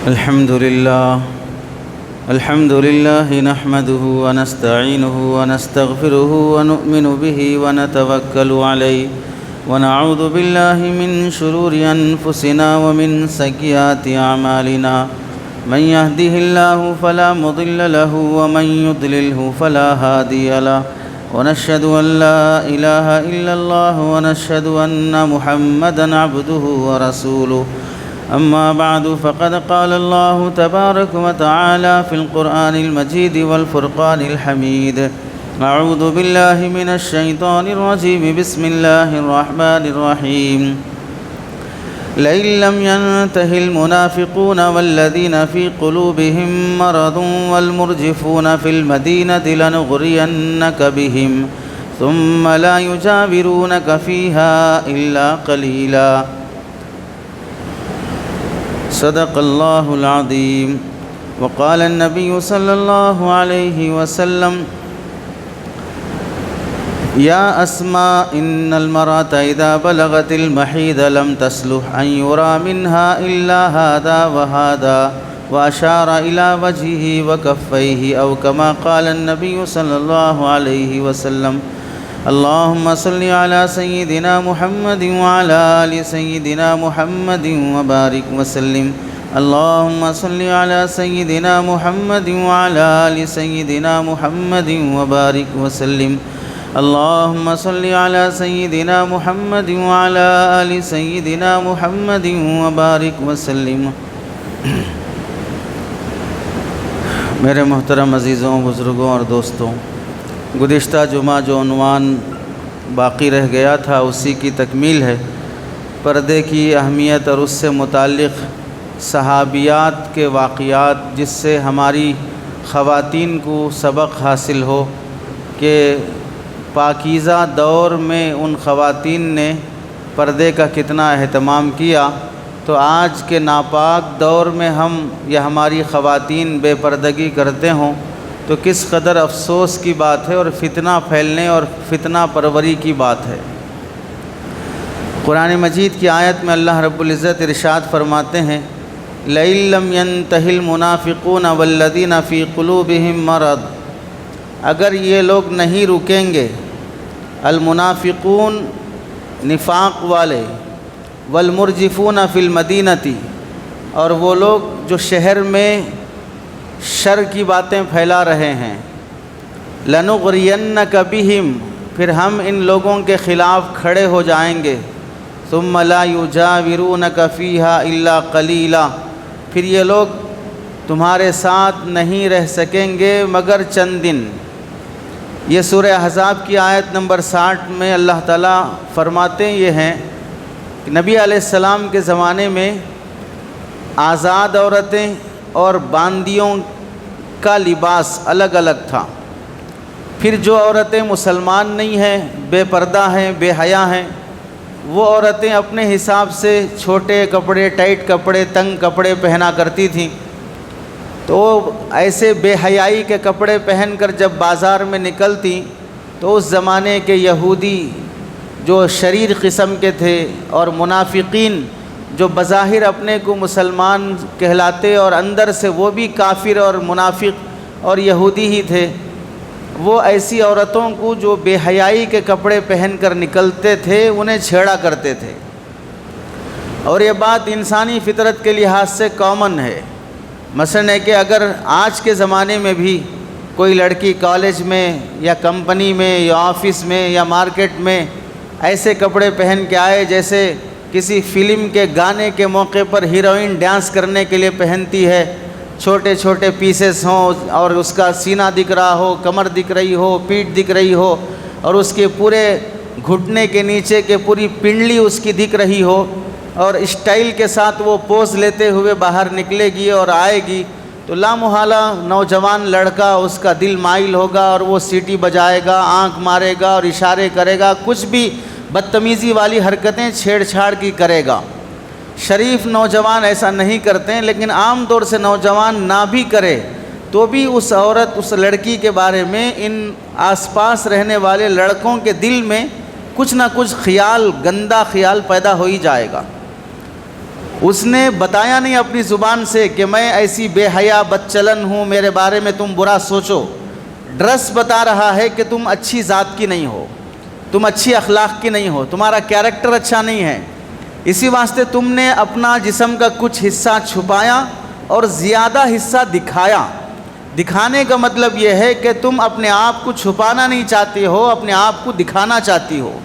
الحمد لله نحمده ونستعينه ونستغفره ونؤمن به ونتوكل عليه ونعوذ بالله من شرور أنفسنا ومن سيئات أعمالنا من يهده الله فلا مضل له ومن يضلله فلا هادي له ونشهد أن لا إله إلا الله ونشهد أن محمدًا عبده ورسوله أما بعد فقد قال الله تبارك وتعالى في القرآن المجيد والفرقان الحميد أعوذ بالله من الشيطان الرجيم بسم الله الرحمن الرحيم لئن لم ينته المنافقون والذين في قلوبهم مرض والمرجفون في المدينة لنغرينك بهم ثم لا يجاورونك فيها إلا قليلا صدق الله العظيم وقال النبي صلى الله عليه وسلم يا أسماء إن المرأة إذا بلغت المحيض لم تصلح أن يرى منها إلا هذا وهذا وأشار إلى وجهه وكفيه أو كما قال النبي صلى الله عليه وسلم اللهم صل على سيدنا محمد وعلى آل سيدنا محمد وبارك وسلم اللهم صل على سيدنا محمد وعلى آل سيدنا محمد وبارك وسلم اللهم صل على سيدنا محمد وعلى آل سيدنا محمد وبارك وسلم میرے محترم عزیزوں، بزرگوں اور دوستوں، گزشتہ جمعہ جو عنوان باقی رہ گیا تھا اسی کی تکمیل ہے۔ پردے کی اہمیت اور اس سے متعلق صحابیات کے واقعات، جس سے ہماری خواتین کو سبق حاصل ہو کہ پاکیزہ دور میں ان خواتین نے پردے کا کتنا اہتمام کیا، تو آج کے ناپاک دور میں ہم یا ہماری خواتین بے پردگی کرتے ہوں تو کس قدر افسوس کی بات ہے اور فتنہ پھیلنے اور فتنہ پروری کی بات ہے۔ قرآن مجید کی آیت میں اللہ رب العزت ارشاد فرماتے ہیں لئن لم ينتہ المنافقون والذین فی قلوبہم مرض، اگر یہ لوگ نہیں رکیں گے، المنافقون نفاق والے، والمرجفون فی المدینۃ، اور وہ لوگ جو شہر میں شر کی باتیں پھیلا رہے ہیں، لنغرینک بہم، پھر ہم ان لوگوں کے خلاف کھڑے ہو جائیں گے، ثم لا یجاورونک فیہا الا قلیلا، پھر یہ لوگ تمہارے ساتھ نہیں رہ سکیں گے مگر چند دن۔ یہ سورہ احزاب کی آیت نمبر 60 میں اللہ تعالیٰ فرماتے یہ ہیں کہ نبی علیہ السلام کے زمانے میں آزاد عورتیں اور باندیوں کا لباس الگ الگ تھا۔ پھر جو عورتیں مسلمان نہیں ہیں، بے پردہ ہیں، بے حیا ہیں، وہ عورتیں اپنے حساب سے چھوٹے کپڑے، ٹائٹ کپڑے، تنگ کپڑے پہنا کرتی تھیں، تو ایسے بے حیائی کے کپڑے پہن کر جب بازار میں نکلتی تو اس زمانے کے یہودی جو شریر قسم کے تھے اور منافقین جو بظاہر اپنے کو مسلمان کہلاتے اور اندر سے وہ بھی کافر اور منافق اور یہودی ہی تھے، وہ ایسی عورتوں کو جو بے حیائی کے کپڑے پہن کر نکلتے تھے انہیں چھیڑا کرتے تھے۔ اور یہ بات انسانی فطرت کے لحاظ سے کامن ہے۔ مثلاً ہے کہ اگر آج کے زمانے میں بھی کوئی لڑکی کالج میں یا کمپنی میں یا آفس میں یا مارکیٹ میں ایسے کپڑے پہن کے آئے جیسے کسی فلم کے گانے کے موقع پر ہیروئن ڈانس کرنے کے لیے پہنتی ہے، چھوٹے چھوٹے پیسز ہوں اور اس کا سینہ دکھ رہا ہو، کمر دکھ رہی ہو، پیٹھ دکھ رہی ہو، اور اس کے پورے گھٹنے کے نیچے کے پوری پنڈلی اس کی دکھ رہی ہو، اور اسٹائل کے ساتھ وہ پوز لیتے ہوئے باہر نکلے گی اور آئے گی، تو لامحالہ نوجوان لڑکا اس کا دل مائل ہوگا اور وہ سیٹی بجائے گا، آنکھ مارے گا اور اشارے کرے گا، کچھ بھی بدتمیزی والی حرکتیں چھیڑ چھاڑ کی کرے گا۔ شریف نوجوان ایسا نہیں کرتے ہیں، لیکن عام طور سے نوجوان نہ بھی کرے تو بھی اس عورت، اس لڑکی کے بارے میں ان آس پاس رہنے والے لڑکوں کے دل میں کچھ نہ کچھ خیال، گندا خیال پیدا ہو ہی جائے گا۔ اس نے بتایا نہیں اپنی زبان سے کہ میں ایسی بے حیا بدچلن ہوں، میرے بارے میں تم برا سوچو۔ ڈریس بتا رہا ہے کہ تم اچھی ذات کی نہیں ہو، تم اچھی اخلاق کی نہیں ہو، تمہارا کیریکٹر اچھا نہیں ہے، اسی واسطے تم نے اپنا جسم کا کچھ حصہ چھپایا اور زیادہ حصہ دکھایا۔ دکھانے کا مطلب یہ ہے کہ تم اپنے آپ کو چھپانا نہیں چاہتے ہو، اپنے آپ کو دکھانا چاہتی ہو۔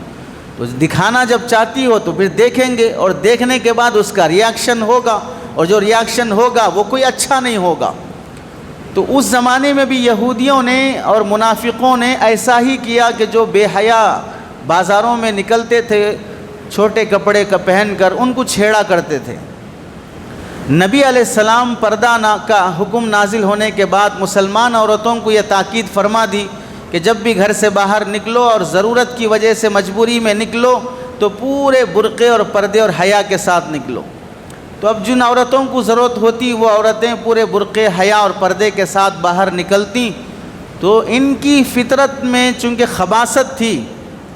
تو دکھانا جب چاہتی ہو تو پھر دیکھیں گے، اور دیکھنے کے بعد اس کا ریاکشن ہوگا، اور جو ریاکشن ہوگا وہ کوئی اچھا نہیں ہوگا۔ تو اس زمانے میں بھی یہودیوں نے اور منافقوں نے ایسا ہی کیا کہ جو بے حیا بازاروں میں نکلتے تھے چھوٹے کپڑے کا پہن کر، ان کو چھیڑا کرتے تھے۔ نبی علیہ السلام پردہ کا حکم نازل ہونے کے بعد مسلمان عورتوں کو یہ تاکید فرما دی کہ جب بھی گھر سے باہر نکلو اور ضرورت کی وجہ سے مجبوری میں نکلو تو پورے برقعے اور پردے اور حیا کے ساتھ نکلو۔ تو اب جن عورتوں کو ضرورت ہوتی وہ عورتیں پورے برقعے، حیا اور پردے کے ساتھ باہر نکلتی، تو ان کی فطرت میں چونکہ خباثت تھی،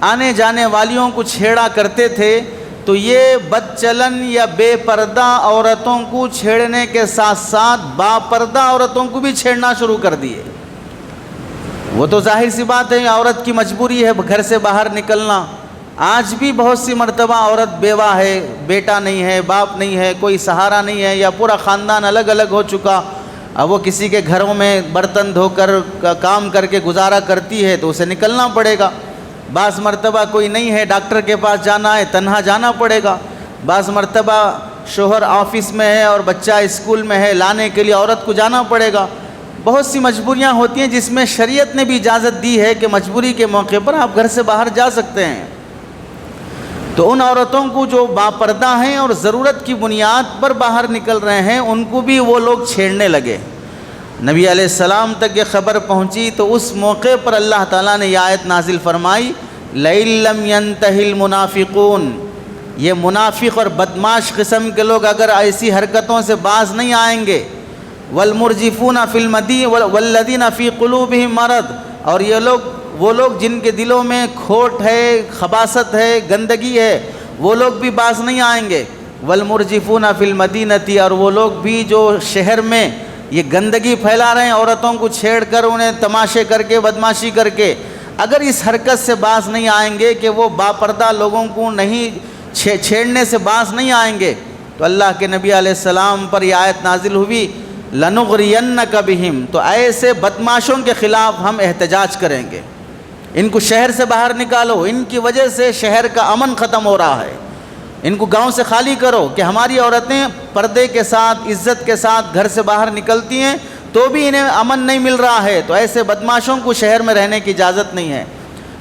آنے جانے والیوں کو چھیڑا کرتے تھے، تو یہ بدچلن یا بے پردہ عورتوں کو چھیڑنے کے ساتھ ساتھ با پردہ عورتوں کو بھی چھیڑنا شروع کر دیے۔ وہ تو ظاہر سی بات ہے، عورت کی مجبوری ہے گھر سے باہر نکلنا۔ آج بھی بہت سی مرتبہ عورت بیوہ ہے، بیٹا نہیں ہے، باپ نہیں ہے، کوئی سہارا نہیں ہے، یا پورا خاندان الگ الگ ہو چکا، اب وہ کسی کے گھروں میں برتن دھو کر کام کر کے گزارا کرتی ہے تو اسے نکلنا پڑے گا۔ بعض مرتبہ کوئی نہیں ہے، ڈاکٹر کے پاس جانا ہے، تنہا جانا پڑے گا۔ بعض مرتبہ شوہر آفس میں ہے اور بچہ اسکول میں ہے، لانے کے لیے عورت کو جانا پڑے گا۔ بہت سی مجبوریاں ہوتی ہیں جس میں شریعت نے بھی اجازت دی ہے کہ مجبوری کے موقع پر آپ گھر سے باہر جا سکتے ہیں۔ تو ان عورتوں کو جو باپردہ ہیں اور ضرورت کی بنیاد پر باہر نکل رہے ہیں، ان کو بھی وہ لوگ چھیڑنے لگے۔ نبی علیہ السلام تک یہ خبر پہنچی تو اس موقع پر اللہ تعالیٰ نے یہ آیت نازل فرمائی، لَئِن لَّمْ يَنْتَهِ الْمُنَافِقُونَ، یہ منافق اور بدماش قسم کے لوگ اگر ایسی حرکتوں سے باز نہیں آئیں گے، وَالْمُرْجِفُونَ فِي الْمَدِينَ وَالَّذِينَ فِي قُلُوبِهِم مَرَضٌ، اور وہ لوگ جن کے دلوں میں کھوٹ ہے، خباثت ہے، گندگی ہے، وہ لوگ بھی باز نہیں آئیں گے۔ وَالْمُرْجِفُونَ فِي الْمَدِينَةِ، اور وہ لوگ بھی جو شہر میں یہ گندگی پھیلا رہے ہیں، عورتوں کو چھیڑ کر، انہیں تماشے کر کے، بدماشی کر کے، اگر اس حرکت سے باز نہیں آئیں گے کہ وہ باپردہ لوگوں کو نہیں چھیڑنے سے باز نہیں آئیں گے، تو اللہ کے نبی علیہ السلام پر یہ آیت نازل ہوئی، لَنُغْرِيَنَّكَ بِهِمْ، تو ایسے بدماشوں کے خلاف ہم احتجاج کریں گے، ان کو شہر سے باہر نکالو، ان کی وجہ سے شہر کا امن ختم ہو رہا ہے، ان کو گاؤں سے خالی کرو۔ کہ ہماری عورتیں پردے کے ساتھ، عزت کے ساتھ گھر سے باہر نکلتی ہیں تو بھی انہیں امن نہیں مل رہا ہے، تو ایسے بدماشوں کو شہر میں رہنے کی اجازت نہیں ہے۔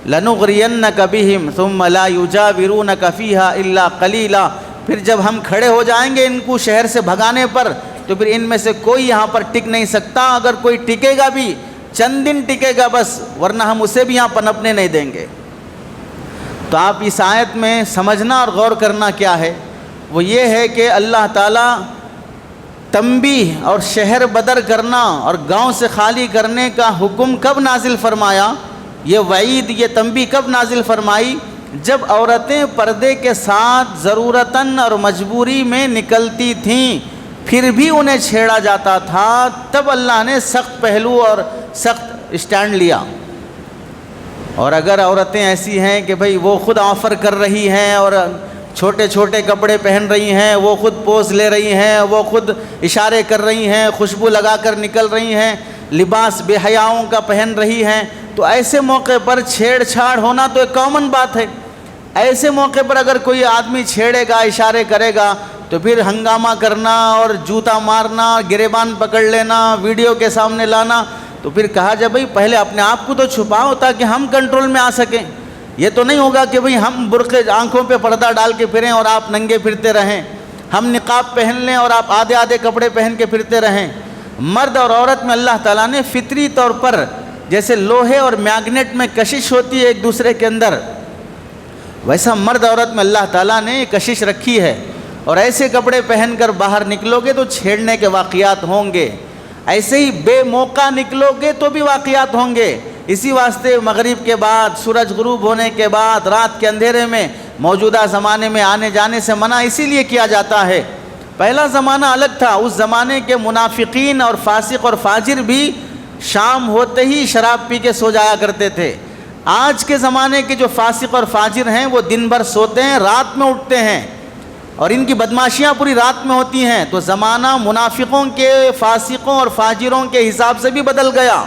لَنُغْرِيَنَّكَ بِهِمْ ثُمَّ لَا يُجَاوِرُونَكَ فِيهَا إِلَّا قَلِيلًا، پھر جب ہم کھڑے ہو جائیں گے ان کو شہر سے بھگانے پر، تو پھر ان میں سے کوئی یہاں پر ٹک نہیں سکتا، اگر کوئی ٹکے گا بھی چند دن ٹکے گا بس، ورنہ ہم اسے بھی یہاں پنپنے نہیں دیں گے۔ تو آپ اس آیت میں سمجھنا اور غور کرنا کیا ہے، وہ یہ ہے کہ اللہ تعالیٰ تنبیہ اور شہر بدر کرنا اور گاؤں سے خالی کرنے کا حکم کب نازل فرمایا، یہ وعید، یہ تنبیہ کب نازل فرمائی، جب عورتیں پردے کے ساتھ ضرورتاً اور مجبوری میں نکلتی تھیں پھر بھی انہیں چھیڑا جاتا تھا، تب اللہ نے سخت پہلو اور سخت اسٹینڈ لیا۔ اور اگر عورتیں ایسی ہیں کہ بھئی وہ خود آفر کر رہی ہیں اور چھوٹے چھوٹے کپڑے پہن رہی ہیں، وہ خود پوز لے رہی ہیں، وہ خود اشارے کر رہی ہیں، خوشبو لگا کر نکل رہی ہیں، لباس بے حیاؤں کا پہن رہی ہیں، تو ایسے موقع پر چھیڑ چھاڑ ہونا تو ایک کامن بات ہے۔ ایسے موقع پر اگر کوئی آدمی چھیڑے گا، اشارے کرے گا، تو پھر ہنگامہ کرنا اور جوتا مارنا، گریبان پکڑ لینا، ویڈیو کے سامنے لانا، تو پھر کہا جائے بھئی پہلے اپنے آپ کو تو چھپاؤ تاکہ ہم کنٹرول میں آ سکیں۔ یہ تو نہیں ہوگا کہ بھئی ہم برقعے آنکھوں پہ پردہ ڈال کے پھریں اور آپ ننگے پھرتے رہیں، ہم نقاب پہن لیں اور آپ آدھے آدھے کپڑے پہن کے پھرتے رہیں۔ مرد اور عورت میں اللہ تعالیٰ نے فطری طور پر جیسے لوہے اور میگنیٹ میں کشش ہوتی ہے ایک دوسرے کے اندر، ویسا مرد عورت میں اللہ تعالیٰ نے کشش رکھی ہے، اور ایسے کپڑے پہن کر باہر نکلو گے تو چھیڑنے کے واقعات ہوں گے، ایسے ہی بے موقع نکلو گے تو بھی واقعات ہوں گے۔ اسی واسطے مغرب کے بعد، سورج غروب ہونے کے بعد، رات کے اندھیرے میں موجودہ زمانے میں آنے جانے سے منع اسی لیے کیا جاتا ہے۔ پہلا زمانہ الگ تھا، اس زمانے کے منافقین اور فاسق اور فاجر بھی شام ہوتے ہی شراب پی کے سو جایا کرتے تھے۔ آج کے زمانے کے جو فاسق اور فاجر ہیں وہ دن بھر سوتے ہیں، رات میں اٹھتے ہیں، اور ان کی بدماشیاں پوری رات میں ہوتی ہیں۔ تو زمانہ منافقوں کے، فاسقوں اور فاجروں کے حساب سے بھی بدل گیا۔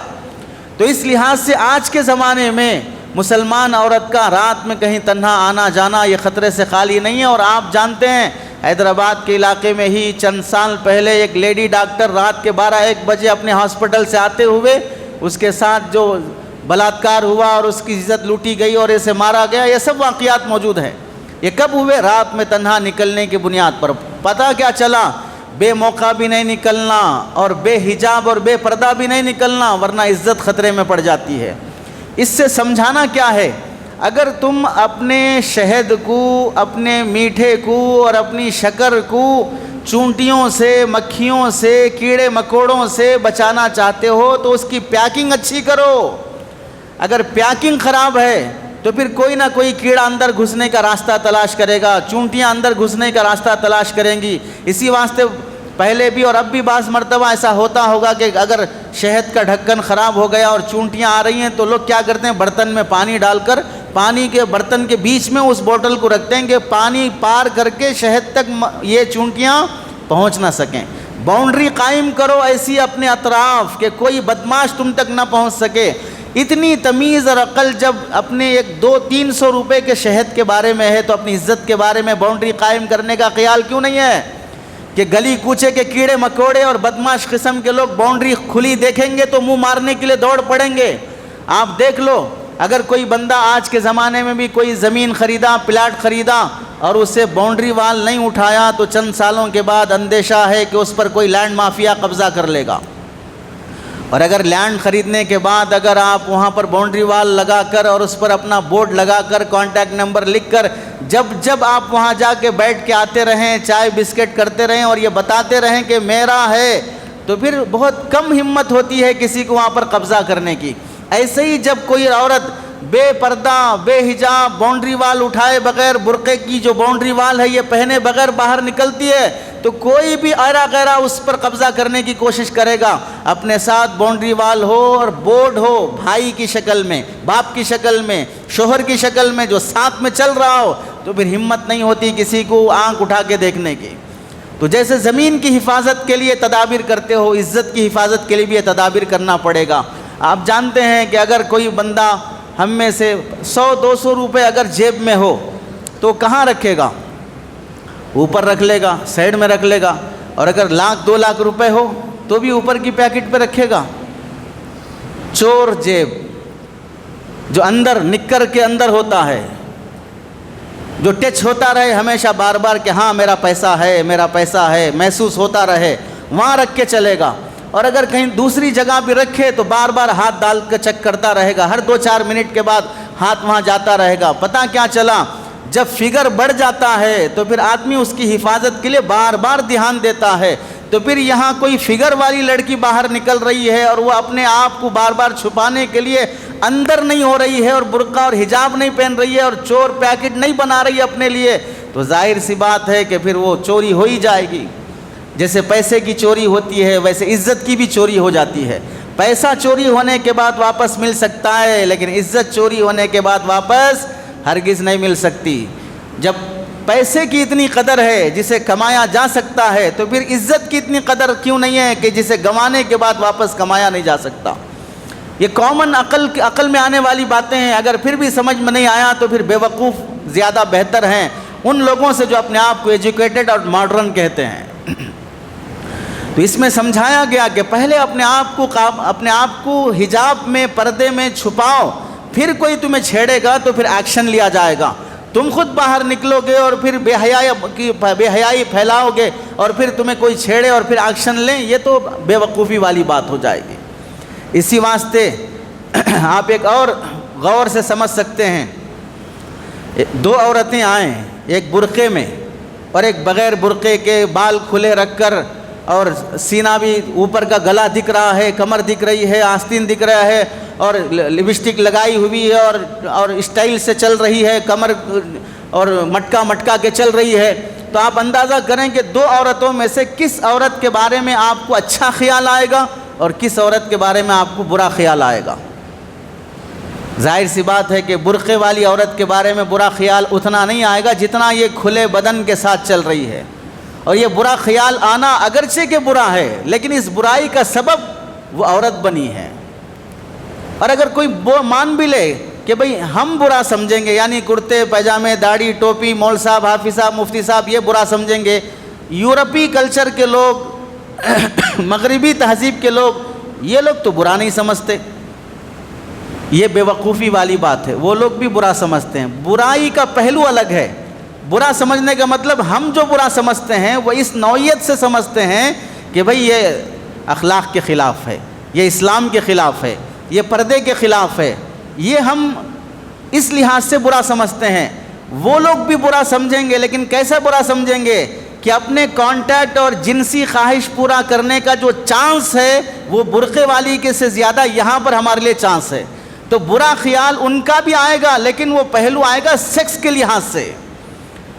تو اس لحاظ سے آج کے زمانے میں مسلمان عورت کا رات میں کہیں تنہا آنا جانا یہ خطرے سے خالی نہیں ہے۔ اور آپ جانتے ہیں حیدرآباد کے علاقے میں ہی چند سال پہلے ایک لیڈی ڈاکٹر رات کے 12-1 بجے اپنے ہاسپٹل سے آتے ہوئے اس کے ساتھ جو بلاತ್ಕಾರ ہوا اور اس کی عزت لوٹی گئی اور اسے مارا گیا، یہ سب واقعات موجود ہیں۔ یہ کب ہوئے؟ رات میں تنہا نکلنے کی بنیاد پر۔ پتہ کیا چلا؟ بے موقع بھی نہیں نکلنا اور بے حجاب اور بے پردہ بھی نہیں نکلنا، ورنہ عزت خطرے میں پڑ جاتی ہے۔ اس سے سمجھانا کیا ہے؟ اگر تم اپنے شہد کو، اپنے میٹھے کو اور اپنی شکر کو چونٹیوں سے، مکھیوں سے، کیڑے مکوڑوں سے بچانا چاہتے ہو تو اس کی پیکنگ اچھی کرو۔ اگر پیکنگ خراب ہے تو پھر کوئی نہ کوئی کیڑا اندر گھسنے کا راستہ تلاش کرے گا، چونٹیاں اندر گھسنے کا راستہ تلاش کریں گی۔ اسی واسطے پہلے بھی اور اب بھی بعض مرتبہ ایسا ہوتا ہوگا کہ اگر شہد کا ڈھکن خراب ہو گیا اور چونٹیاں آ رہی ہیں تو لوگ کیا کرتے ہیں؟ برتن میں پانی ڈال کر پانی کے برتن کے بیچ میں اس بوتل کو رکھتے ہیں کہ پانی پار کر کے شہد تک یہ چونٹیاں پہنچ نہ سکیں۔ باؤنڈری قائم کرو ایسی اپنے اطراف کہ کوئی بدماش تم تک نہ پہنچ سکے۔ اتنی تمیز اور عقل جب اپنے 200-300 روپے کے شہد کے بارے میں ہے تو اپنی عزت کے بارے میں باؤنڈری قائم کرنے کا خیال کیوں نہیں ہے کہ گلی کوچے کے کیڑے مکوڑے اور بدماش قسم کے لوگ باؤنڈری کھلی دیکھیں گے تو منہ مارنے کے لیے دوڑ پڑیں گے۔ آپ دیکھ لو، اگر کوئی بندہ آج کے زمانے میں بھی کوئی زمین خریدا، پلاٹ خریدا اور اسے باؤنڈری وال نہیں اٹھایا تو چند سالوں کے بعد اندیشہ ہے کہ اس پر کوئی لینڈ مافیا قبضہ کر لے گا۔ اور اگر لینڈ خریدنے کے بعد اگر آپ وہاں پر باؤنڈری وال لگا کر اور اس پر اپنا بورڈ لگا کر کانٹیکٹ نمبر لکھ کر جب آپ وہاں جا کے بیٹھ کے آتے رہیں، چائے بسکٹ کرتے رہیں اور یہ بتاتے رہیں کہ میرا ہے، تو پھر بہت کم ہمت ہوتی ہے کسی کو وہاں پر قبضہ کرنے کی۔ ایسے ہی جب کوئی عورت بے پردہ، بے حجاب، باؤنڈری وال اٹھائے بغیر، برقعے کی جو باؤنڈری وال ہے یہ پہنے بغیر باہر نکلتی ہے تو کوئی بھی ایرا غیرہ اس پر قبضہ کرنے کی کوشش کرے گا۔ اپنے ساتھ باؤنڈری وال ہو اور بورڈ ہو، بھائی کی شکل میں، باپ کی شکل میں، شوہر کی شکل میں جو ساتھ میں چل رہا ہو، تو پھر ہمت نہیں ہوتی کسی کو آنکھ اٹھا کے دیکھنے کی۔ تو جیسے زمین کی حفاظت کے لیے تدابیر کرتے ہو، عزت کی حفاظت کے لیے بھی یہ تدابیر کرنا پڑے گا۔ آپ جانتے ہیں کہ اگر کوئی بندہ ہم میں سے 100-200 روپے اگر جیب میں ہو تو کہاں رکھے گا؟ اوپر رکھ لے گا، سائڈ میں رکھ لے گا۔ اور اگر 1,00,000-2 لاکھ روپے ہو تو بھی اوپر کی پیکٹ پہ رکھے گا۔ چور جیب جو اندر نکر کے اندر ہوتا ہے، جو ٹچ ہوتا رہے ہمیشہ بار بار کہ ہاں میرا پیسہ ہے، میرا پیسہ ہے، محسوس ہوتا رہے، وہاں رکھ کے چلے گا۔ اور اگر کہیں دوسری جگہ بھی رکھے تو بار بار ہاتھ ڈال کے چیک کرتا رہے گا، ہر 2-4 منٹ کے بعد ہاتھ وہاں جاتا رہے گا۔ پتہ کیا چلا؟ جب فگر بڑھ جاتا ہے تو پھر آدمی اس کی حفاظت کے لیے بار بار دھیان دیتا ہے۔ تو پھر یہاں کوئی فگر والی لڑکی باہر نکل رہی ہے اور وہ اپنے آپ کو بار بار چھپانے کے لیے اندر نہیں ہو رہی ہے اور برقع اور حجاب نہیں پہن رہی ہے اور چور پیکٹ نہیں بنا رہی ہے اپنے لیے، تو ظاہر سی بات ہے کہ پھر وہ چوری ہو ہی جائے گی۔ جیسے پیسے کی چوری ہوتی ہے ویسے عزت کی بھی چوری ہو جاتی ہے۔ پیسہ چوری ہونے کے بعد واپس مل سکتا ہے لیکن عزت چوری ہونے کے بعد واپس ہرگز نہیں مل سکتی۔ جب پیسے کی اتنی قدر ہے جسے کمایا جا سکتا ہے تو پھر عزت کی اتنی قدر کیوں نہیں ہے کہ جسے گنوانے کے بعد واپس کمایا نہیں جا سکتا؟ یہ کامن عقل میں آنے والی باتیں ہیں۔ اگر پھر بھی سمجھ میں نہیں آیا تو پھر بے وقوف زیادہ بہتر ہیں ان لوگوں سے جو اپنے آپ کو ایجوکیٹڈ اور ماڈرن کہتے ہیں۔ تو اس میں سمجھایا گیا کہ پہلے اپنے آپ کو حجاب میں، پردے میں چھپاؤ، پھر کوئی تمہیں چھیڑے گا تو پھر ایکشن لیا جائے گا۔ تم خود باہر نکلو گے اور پھر بے حیائی پھیلاؤ گے اور پھر تمہیں کوئی چھیڑے اور پھر ایکشن لیں، یہ تو بے وقوفی والی بات ہو جائے گی۔ اسی واسطے آپ ایک اور غور سے سمجھ سکتے ہیں، 2 عورتیں آئیں، ایک برقعے میں اور ایک بغیر برقعے کے، بال کھلے رکھ کر اور سینہ بھی اوپر کا، گلا دکھ رہا ہے، کمر دکھ رہی ہے، آستین دکھ رہا ہے اور لپسٹک لگائی ہوئی ہے اور اسٹائل سے چل رہی ہے، کمر اور مٹکا کے چل رہی ہے۔ تو آپ اندازہ کریں کہ دو عورتوں میں سے کس عورت کے بارے میں آپ کو اچھا خیال آئے گا اور کس عورت کے بارے میں آپ کو برا خیال آئے گا۔ ظاہر سی بات ہے کہ برقعے والی عورت کے بارے میں برا خیال اتنا نہیں آئے گا جتنا یہ کھلے بدن کے ساتھ چل رہی ہے، اور یہ برا خیال آنا اگرچہ کہ برا ہے لیکن اس برائی کا سبب وہ عورت بنی ہے۔ اور اگر کوئی مان بھی لے کہ بھئی ہم برا سمجھیں گے، یعنی کرتے پاجامے، داڑھی، ٹوپی، مول صاحب، حافظ صاحب، مفتی صاحب یہ برا سمجھیں گے، یورپی کلچر کے لوگ، مغربی تہذیب کے لوگ، یہ لوگ تو برا نہیں سمجھتے، یہ بے وقوفی والی بات ہے، وہ لوگ بھی برا سمجھتے ہیں۔ برائی کا پہلو الگ ہے۔ برا سمجھنے کا مطلب ہم جو برا سمجھتے ہیں وہ اس نوعیت سے سمجھتے ہیں کہ بھئی یہ اخلاق کے خلاف ہے، یہ اسلام کے خلاف ہے، یہ پردے کے خلاف ہے، یہ ہم اس لحاظ سے برا سمجھتے ہیں۔ وہ لوگ بھی برا سمجھیں گے، لیکن کیسا برا سمجھیں گے کہ اپنے کانٹیکٹ اور جنسی خواہش پورا کرنے کا جو چانس ہے وہ برقعے والی کے سے زیادہ یہاں پر ہمارے لیے چانس ہے۔ تو برا خیال ان کا بھی آئے گا، لیکن وہ پہلو آئے گا سیکس کے لحاظ سے،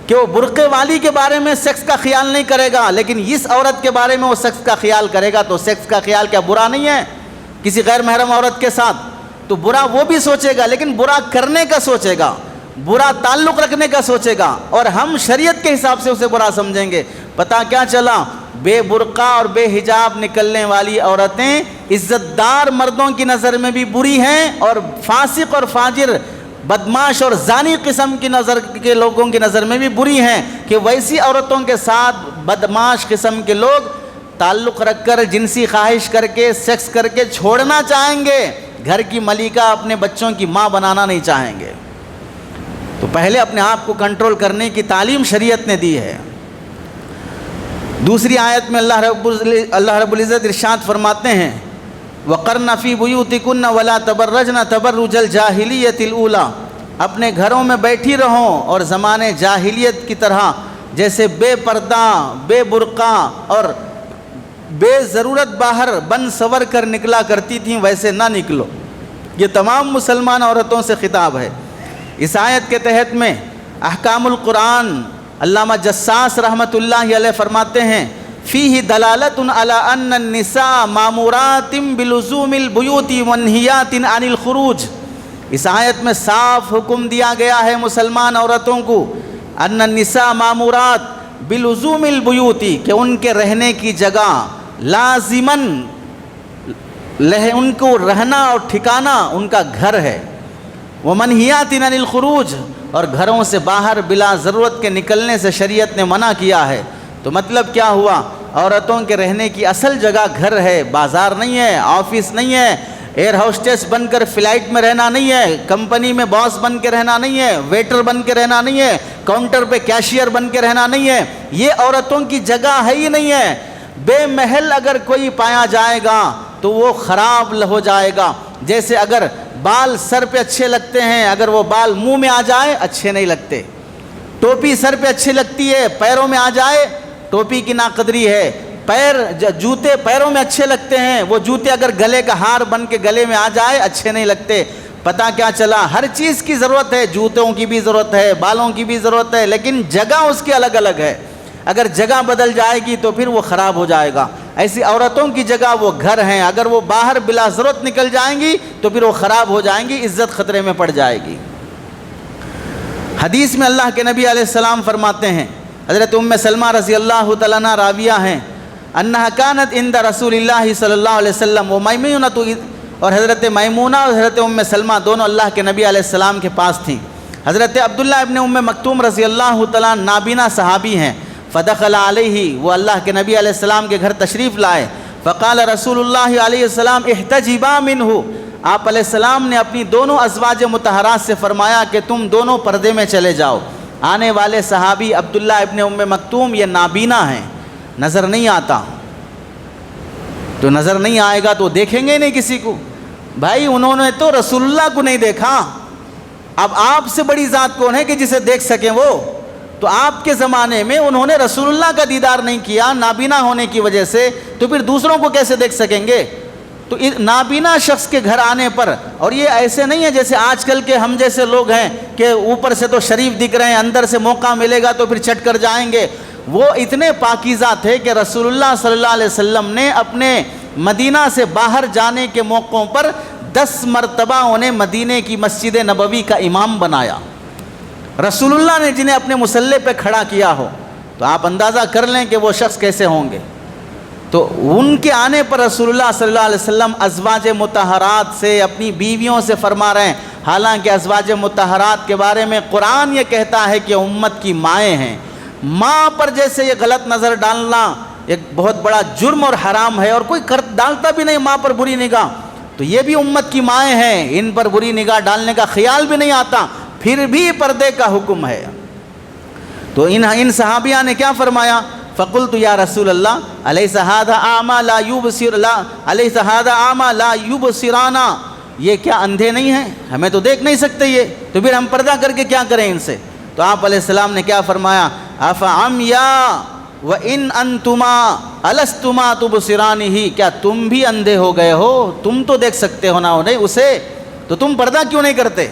کہ وہ برقعے والی کے بارے میں سیکس کا خیال نہیں کرے گا، لیکن اس عورت کے بارے میں وہ سیکس کا خیال کرے گا۔ تو سیکس کا خیال کیا برا نہیں ہے کسی غیر محرم عورت کے ساتھ؟ تو برا وہ بھی سوچے گا، لیکن برا کرنے کا سوچے گا، برا تعلق رکھنے کا سوچے گا، اور ہم شریعت کے حساب سے اسے برا سمجھیں گے۔ پتہ کیا چلا؟ بے برقع اور بے حجاب نکلنے والی عورتیں عزت دار مردوں کی نظر میں بھی بری ہیں، اور فاسق اور فاجر، بدماش اور زانی قسم کی نظر کے لوگوں کی نظر میں بھی بری ہیں، کہ ویسی عورتوں کے ساتھ بدماش قسم کے لوگ تعلق رکھ کر جنسی خواہش کر کے سیکس کر کے چھوڑنا چاہیں گے، گھر کی ملکہ اپنے بچوں کی ماں بنانا نہیں چاہیں گے۔ تو پہلے اپنے آپ کو کنٹرول کرنے کی تعلیم شریعت نے دی ہے۔ دوسری آیت میں اللہ رب العزت ارشاد فرماتے ہیں وَقَرْنَ فِي بُيُوتِكُنَّ وَلَا تَبَرَّجْنَ تَبَرُّجَ الْجَاهِلِيَّةِ الْأُولَى، اپنے گھروں میں بیٹھی رہو اور زمانے جاہلیت کی طرح جیسے بے پردہ، بے برقع اور بے ضرورت باہر بن سور کر نکلا کرتی تھیں ویسے نہ نکلو۔ یہ تمام مسلمان عورتوں سے خطاب ہے۔ اس آیت کے تحت میں احکام القرآن علامہ جساس رحمۃ اللہ علیہ فرماتے ہیں فیہ دلالت علی ان النساء مامورات بلزوم البیوت منہیات عن الخروج۔ اس آیت میں صاف حکم دیا گیا ہے مسلمان عورتوں کو، ان النساء مامورات بلزوم البیوت، کہ ان کے رہنے کی جگہ لازماً ان کو رہنا اور ٹھکانہ ان کا گھر ہے، ومنہیات عن الخروج، اور گھروں سے باہر بلا ضرورت کے نکلنے سے شریعت نے منع کیا ہے۔ تو مطلب کیا ہوا؟ عورتوں کے رہنے کی اصل جگہ گھر ہے، بازار نہیں ہے، آفس نہیں ہے، ایئر ہوسٹس بن کر فلائٹ میں رہنا نہیں ہے، کمپنی میں باس بن کے رہنا نہیں ہے، ویٹر بن کے رہنا نہیں ہے، کاؤنٹر پہ کیشیئر بن کے رہنا نہیں ہے، یہ عورتوں کی جگہ ہے ہی نہیں ہے۔ بے محل اگر کوئی پایا جائے گا تو وہ خراب ہو جائے گا۔ جیسے اگر بال سر پہ اچھے لگتے ہیں، اگر وہ بال منہ میں آ جائے اچھے نہیں لگتے، ٹوپی سر پہ اچھی لگتی ہے، پیروں میں آ جائے ٹوپی کی ناقدری ہے، جوتے پیروں میں اچھے لگتے ہیں، وہ جوتے اگر گلے کا ہار بن کے گلے میں آ جائے اچھے نہیں لگتے۔ پتہ کیا چلا؟ ہر چیز کی ضرورت ہے، جوتوں کی بھی ضرورت ہے، بالوں کی بھی ضرورت ہے، لیکن جگہ اس کی الگ الگ ہے۔ اگر جگہ بدل جائے گی تو پھر وہ خراب ہو جائے گا۔ ایسی عورتوں کی جگہ وہ گھر ہیں، اگر وہ باہر بلا ضرورت نکل جائیں گی تو پھر وہ خراب ہو جائیں گی، عزت خطرے میں پڑ جائے گی۔ حدیث میں اللہ کے نبی علیہ السلام فرماتے ہیں، حضرت ام سلمہ رضی اللہ تعالیٰ عنہا راویہ ہیں، انہا کانت عند رسول اللہ صلی اللہ علیہ وسلم، اور حضرت میمونہ اور حضرت ام سلمہ دونوں اللہ کے نبی علیہ السلام کے پاس تھیں۔ حضرت عبداللہ ابن ام مکتوم رضی اللہ تعالیٰ نابینا صحابی ہیں، فدخل علیہ، وہ اللہ کے نبی علیہ السلام کے گھر تشریف لائے، فقال رسول اللہ علیہ السلام احتجبا منہ، آپ علیہ السلام نے اپنی دونوں ازواج مطہرات سے فرمایا کہ تم دونوں پردے میں چلے جاؤ۔ آنے والے صحابی عبداللہ ابن ام مکتوم یہ نابینا ہیں، نظر نہیں آتا، تو نظر نہیں آئے گا تو دیکھیں گے نہیں کسی کو۔ بھائی انہوں نے تو رسول اللہ کو نہیں دیکھا، اب آپ سے بڑی ذات کون ہے کہ جسے دیکھ سکیں وہ؟ تو آپ کے زمانے میں انہوں نے رسول اللہ کا دیدار نہیں کیا نابینا ہونے کی وجہ سے، تو پھر دوسروں کو کیسے دیکھ سکیں گے؟ تو نابینا شخص کے گھر آنے پر، اور یہ ایسے نہیں ہے جیسے آج کل کے ہم جیسے لوگ ہیں کہ اوپر سے تو شریف دکھ رہے ہیں، اندر سے موقع ملے گا تو پھر چٹ کر جائیں گے. وہ اتنے پاکیزہ تھے کہ رسول اللہ صلی اللہ علیہ وسلم نے اپنے مدینہ سے باہر جانے کے موقعوں پر 10 مرتبہ انہیں مدینہ کی مسجد نبوی کا امام بنایا. رسول اللہ نے جنہیں اپنے مصلی پہ کھڑا کیا ہو تو آپ اندازہ کر لیں کہ وہ شخص کیسے ہوں گے. تو ان کے آنے پر رسول اللہ صلی اللہ علیہ وسلم ازواج مطہرات سے، اپنی بیویوں سے فرما رہے ہیں، حالانکہ ازواج مطہرات کے بارے میں قرآن یہ کہتا ہے کہ امت کی مائیں ہیں. ماں پر جیسے یہ غلط نظر ڈالنا ایک بہت بڑا جرم اور حرام ہے، اور کوئی ڈالتا بھی نہیں ماں پر بری نگاہ، تو یہ بھی امت کی مائیں ہیں، ان پر بری نگاہ ڈالنے کا خیال بھی نہیں آتا، پھر بھی پردے کا حکم ہے. تو ان صحابیہ نے کیا فرمایا؟ فقلت یا رسول اللہ الیس ھذا اعمی لا یبصر الیس ھذا اعمی لا یبصرانا، یہ کیا اندھے نہیں ہیں؟ ہمیں تو دیکھ نہیں سکتے یہ، تو پھر ہم پردہ کر کے کیا کریں ان سے؟ تو آپ علیہ السلام نے کیا فرمایا؟ افعمیا وان انتما الستما تبصرانہ، کیا تم بھی اندھے ہو گئے ہو؟ تم تو دیکھ سکتے ہو نا انہیں، اسے، تو تم پردہ کیوں نہیں کرتے؟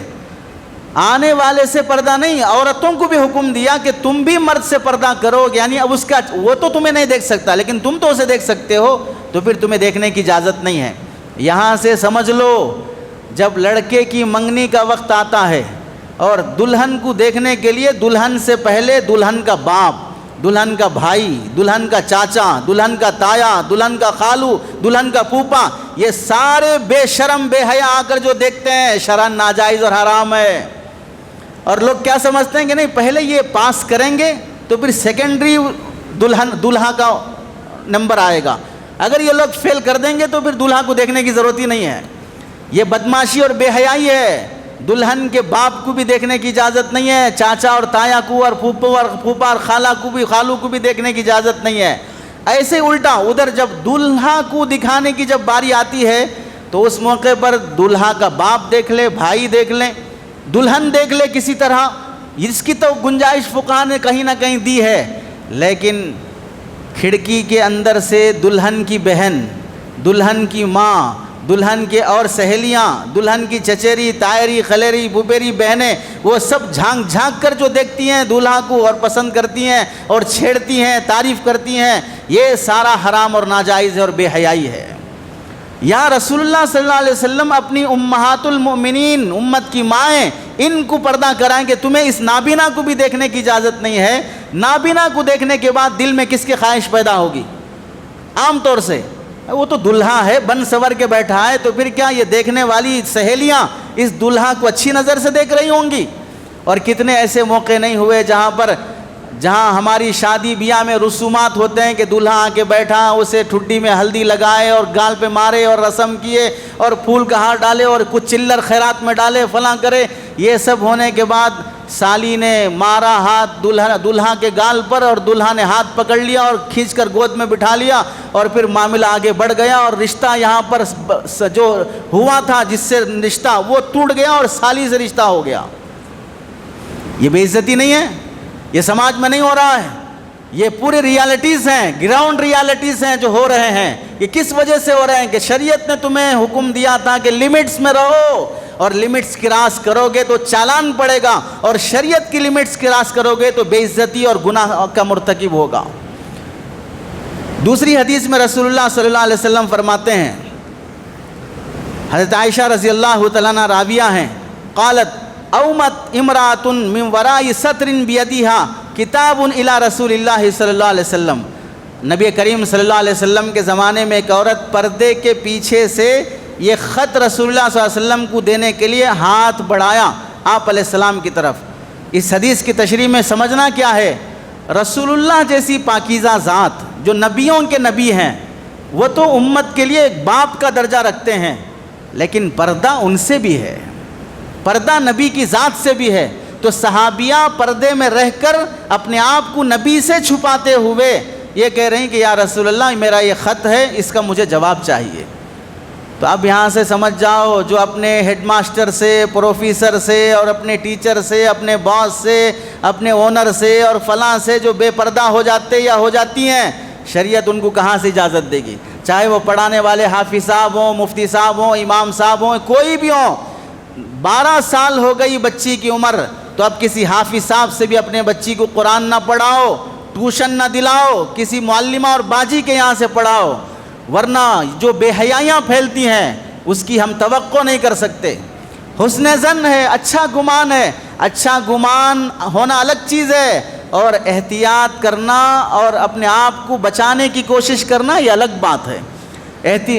آنے والے سے پردہ نہیں، عورتوں کو بھی حکم دیا کہ تم بھی مرد سے پردہ کرو، یعنی اب اس کا، وہ تو تمہیں نہیں دیکھ سکتا لیکن تم تو اسے دیکھ سکتے ہو، تو پھر تمہیں دیکھنے کی اجازت نہیں ہے. یہاں سے سمجھ لو جب لڑکے کی منگنی کا وقت آتا ہے اور دلہن کو دیکھنے کے لیے دلہن سے پہلے دلہن کا باپ، دلہن کا بھائی، دلہن کا چاچا، دلہن کا تایا، دلہن کا خالو، دلہن کا پھوپھا، یہ سارے بے شرم بے حیا آ کر جو دیکھتے ہیں شرعاً ناجائز اور حرام ہے. اور لوگ کیا سمجھتے ہیں کہ نہیں پہلے یہ پاس کریں گے تو پھر سیکنڈری دلہا کا نمبر آئے گا، اگر یہ لوگ فیل کر دیں گے تو پھر دلہا کو دیکھنے کی ضرورت ہی نہیں ہے. یہ بدماشی اور بے حیائی ہے. دلہن کے باپ کو بھی دیکھنے کی اجازت نہیں ہے، چاچا اور تایا کو اور پھوپھا اور خالو کو بھی دیکھنے کی اجازت نہیں ہے. ایسے الٹا ادھر جب دلہا کو دکھانے کی جب باری آتی ہے تو اس موقع پر دلہا کا باپ دیکھ لے، بھائی دیکھ لیں، دلہن دیکھ لے کسی طرح، اس کی تو گنجائش فقہاء نے کہیں نہ کہیں دی ہے. لیکن کھڑکی کے اندر سے دلہن کی بہن، دلہن کی ماں، دلہن کے اور سہیلیاں، دلہن کی چچیری، تائری، خلیری، بھوپیری بہنیں، وہ سب جھانک جھانک کر جو دیکھتی ہیں دلہا کو اور پسند کرتی ہیں اور چھیڑتی ہیں، تعریف کرتی ہیں، یہ سارا حرام اور ناجائز ہے اور بے حیائی ہے. یا رسول اللہ صلی اللہ علیہ وسلم اپنی امہات المؤمنین، امت کی مائیں، ان کو پردہ کرائیں کہ تمہیں اس نابینا کو بھی دیکھنے کی اجازت نہیں ہے. نابینا کو دیکھنے کے بعد دل میں کس کی خواہش پیدا ہوگی؟ عام طور سے وہ تو دلہا ہے، بن سور کے بیٹھا ہے، تو پھر کیا یہ دیکھنے والی سہیلیاں اس دلہا کو اچھی نظر سے دیکھ رہی ہوں گی؟ اور کتنے ایسے موقع نہیں ہوئے جہاں ہماری شادی بیاہ میں رسومات ہوتے ہیں کہ دلہا آ کے بیٹھا، اسے ٹھڈی میں ہلدی لگائے اور گال پہ مارے اور رسم کیے اور پھول کا ہار ڈالے اور کچھ چلر خیرات میں ڈالے، فلاں کرے. یہ سب ہونے کے بعد سالی نے مارا ہاتھ دلہا کے گال پر اور دلہا نے ہاتھ پکڑ لیا اور کھینچ کر گود میں بٹھا لیا، اور پھر معاملہ آگے بڑھ گیا اور رشتہ یہاں پر جو ہوا تھا جس سے رشتہ وہ ٹوٹ گیا اور سالی سے رشتہ ہو گیا. یہ بے عزتی نہیں ہے؟ یہ سماج میں نہیں ہو رہا ہے؟ یہ پورے ریالٹیز ہیں، گراؤنڈ ریالٹیز ہیں جو ہو رہے ہیں. یہ کس وجہ سے ہو رہے ہیں؟ کہ شریعت نے تمہیں حکم دیا تھا کہ لمٹس میں رہو، اور لمٹس کراس کرو گے تو چالان پڑے گا، اور شریعت کی لمٹس کراس کرو گے تو بے عزتی اور گناہ کا مرتکب ہوگا. دوسری حدیث میں رسول اللہ صلی اللہ علیہ وسلم فرماتے ہیں، حضرت عائشہ رضی اللہ تعالیٰ عنہا راویہ ہیں، قالت اومت امرات من وراء ستر بیدیہا کتاب الی رسول اللہ صلی اللہ علیہ وسلم. نبی کریم صلی اللہ علیہ وسلم کے زمانے میں ایک عورت پردے کے پیچھے سے یہ خط رسول اللہ صلی اللہ علیہ وسلم کو دینے کے لیے ہاتھ بڑھایا آپ علیہ السلام کی طرف. اس حدیث کی تشریح میں سمجھنا کیا ہے؟ رسول اللہ جیسی پاکیزہ ذات جو نبیوں کے نبی ہیں، وہ تو امت کے لیے ایک باپ کا درجہ رکھتے ہیں، لیکن پردہ ان سے بھی ہے، پردہ نبی کی ذات سے بھی ہے. تو صحابیہ پردے میں رہ کر اپنے آپ کو نبی سے چھپاتے ہوئے یہ کہہ رہے ہیں کہ یا رسول اللہ میرا یہ خط ہے، اس کا مجھے جواب چاہیے. تو اب یہاں سے سمجھ جاؤ، جو اپنے ہیڈ ماسٹر سے، پروفیسر سے اور اپنے ٹیچر سے، اپنے باس سے، اپنے اونر سے اور فلاں سے جو بے پردہ ہو جاتے یا ہو جاتی ہیں، شریعت ان کو کہاں سے اجازت دے گی؟ چاہے وہ پڑھانے والے حافظ صاحب ہوں، مفتی صاحب ہوں، امام صاحب ہوں، کوئی بھی ہوں، 12 سال ہو گئی بچی کی عمر، تو اب کسی حافظ صاحب سے بھی اپنے بچی کو قرآن نہ پڑھاؤ، ٹیوشن نہ دلاؤ، کسی معلمہ اور باجی کے یہاں سے پڑھاؤ، ورنہ جو بے حیائیاں پھیلتی ہیں اس کی ہم توقع نہیں کر سکتے۔ حسن ظن ہے، اچھا گمان ہے، اچھا گمان ہونا الگ چیز ہے، اور احتیاط کرنا اور اپنے آپ کو بچانے کی کوشش کرنا یہ الگ بات ہے۔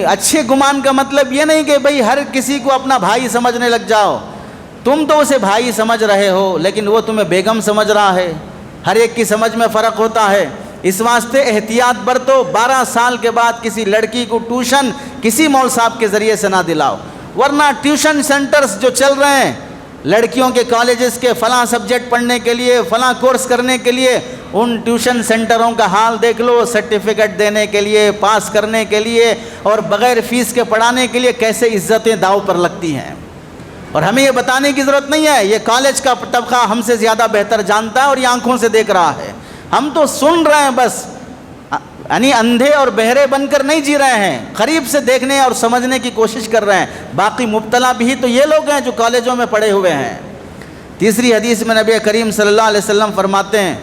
اچھے گمان کا مطلب یہ نہیں کہ بھئی ہر کسی کو اپنا بھائی سمجھنے لگ جاؤ، تم تو اسے بھائی سمجھ رہے ہو لیکن وہ تمہیں بیگم سمجھ رہا ہے، ہر ایک کی سمجھ میں فرق ہوتا ہے، اس واسطے احتیاط برتو۔ 12 سال کے بعد کسی لڑکی کو ٹیوشن کسی مول صاحب کے ذریعے سے نہ دلاؤ، ورنہ ٹیوشن سینٹرز جو چل رہے ہیں لڑکیوں کے کالجز کے فلاں سبجیکٹ پڑھنے کے لیے، فلاں کورس کرنے کے لیے، ان ٹیوشن سینٹروں کا حال دیکھ لو، سرٹیفکیٹ دینے کے لیے، پاس کرنے کے لیے اور بغیر فیس کے پڑھانے کے لیے کیسے عزتیں داؤ پر لگتی ہیں۔ اور ہمیں یہ بتانے کی ضرورت نہیں ہے، یہ کالج کا طبقہ ہم سے زیادہ بہتر جانتا ہے اور یہ آنکھوں سے دیکھ رہا ہے، ہم تو سن رہے ہیں بس، یعنی اندھے اور بہرے بن کر نہیں جی رہے ہیں، قریب سے دیکھنے اور سمجھنے کی کوشش کر رہے ہیں۔ باقی مبتلا بھی تو یہ لوگ ہیں جو کالجوں میں پڑھے ہوئے ہیں۔ تیسری حدیث میں نبی کریم صلی اللہ علیہ وسلم فرماتے ہیں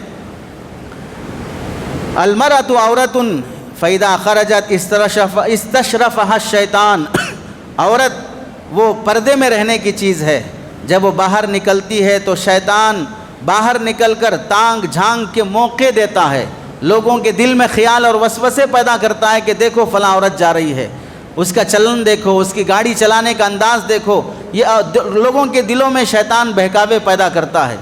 المرأۃ عورۃ فإذا خرجت استشرفها الشیطان، عورت وہ پردے میں رہنے کی چیز ہے، جب وہ باہر نکلتی ہے تو شیطان باہر نکل کر تانگ جھانگ کے موقع دیتا ہے، لوگوں کے دل میں خیال اور وسوسے پیدا کرتا ہے کہ دیکھو فلاں عورت جا رہی ہے، اس کا چلن دیکھو، اس کی گاڑی چلانے کا انداز دیکھو، یہ لوگوں کے دلوں میں شیطان بہکاوے پیدا کرتا ہے۔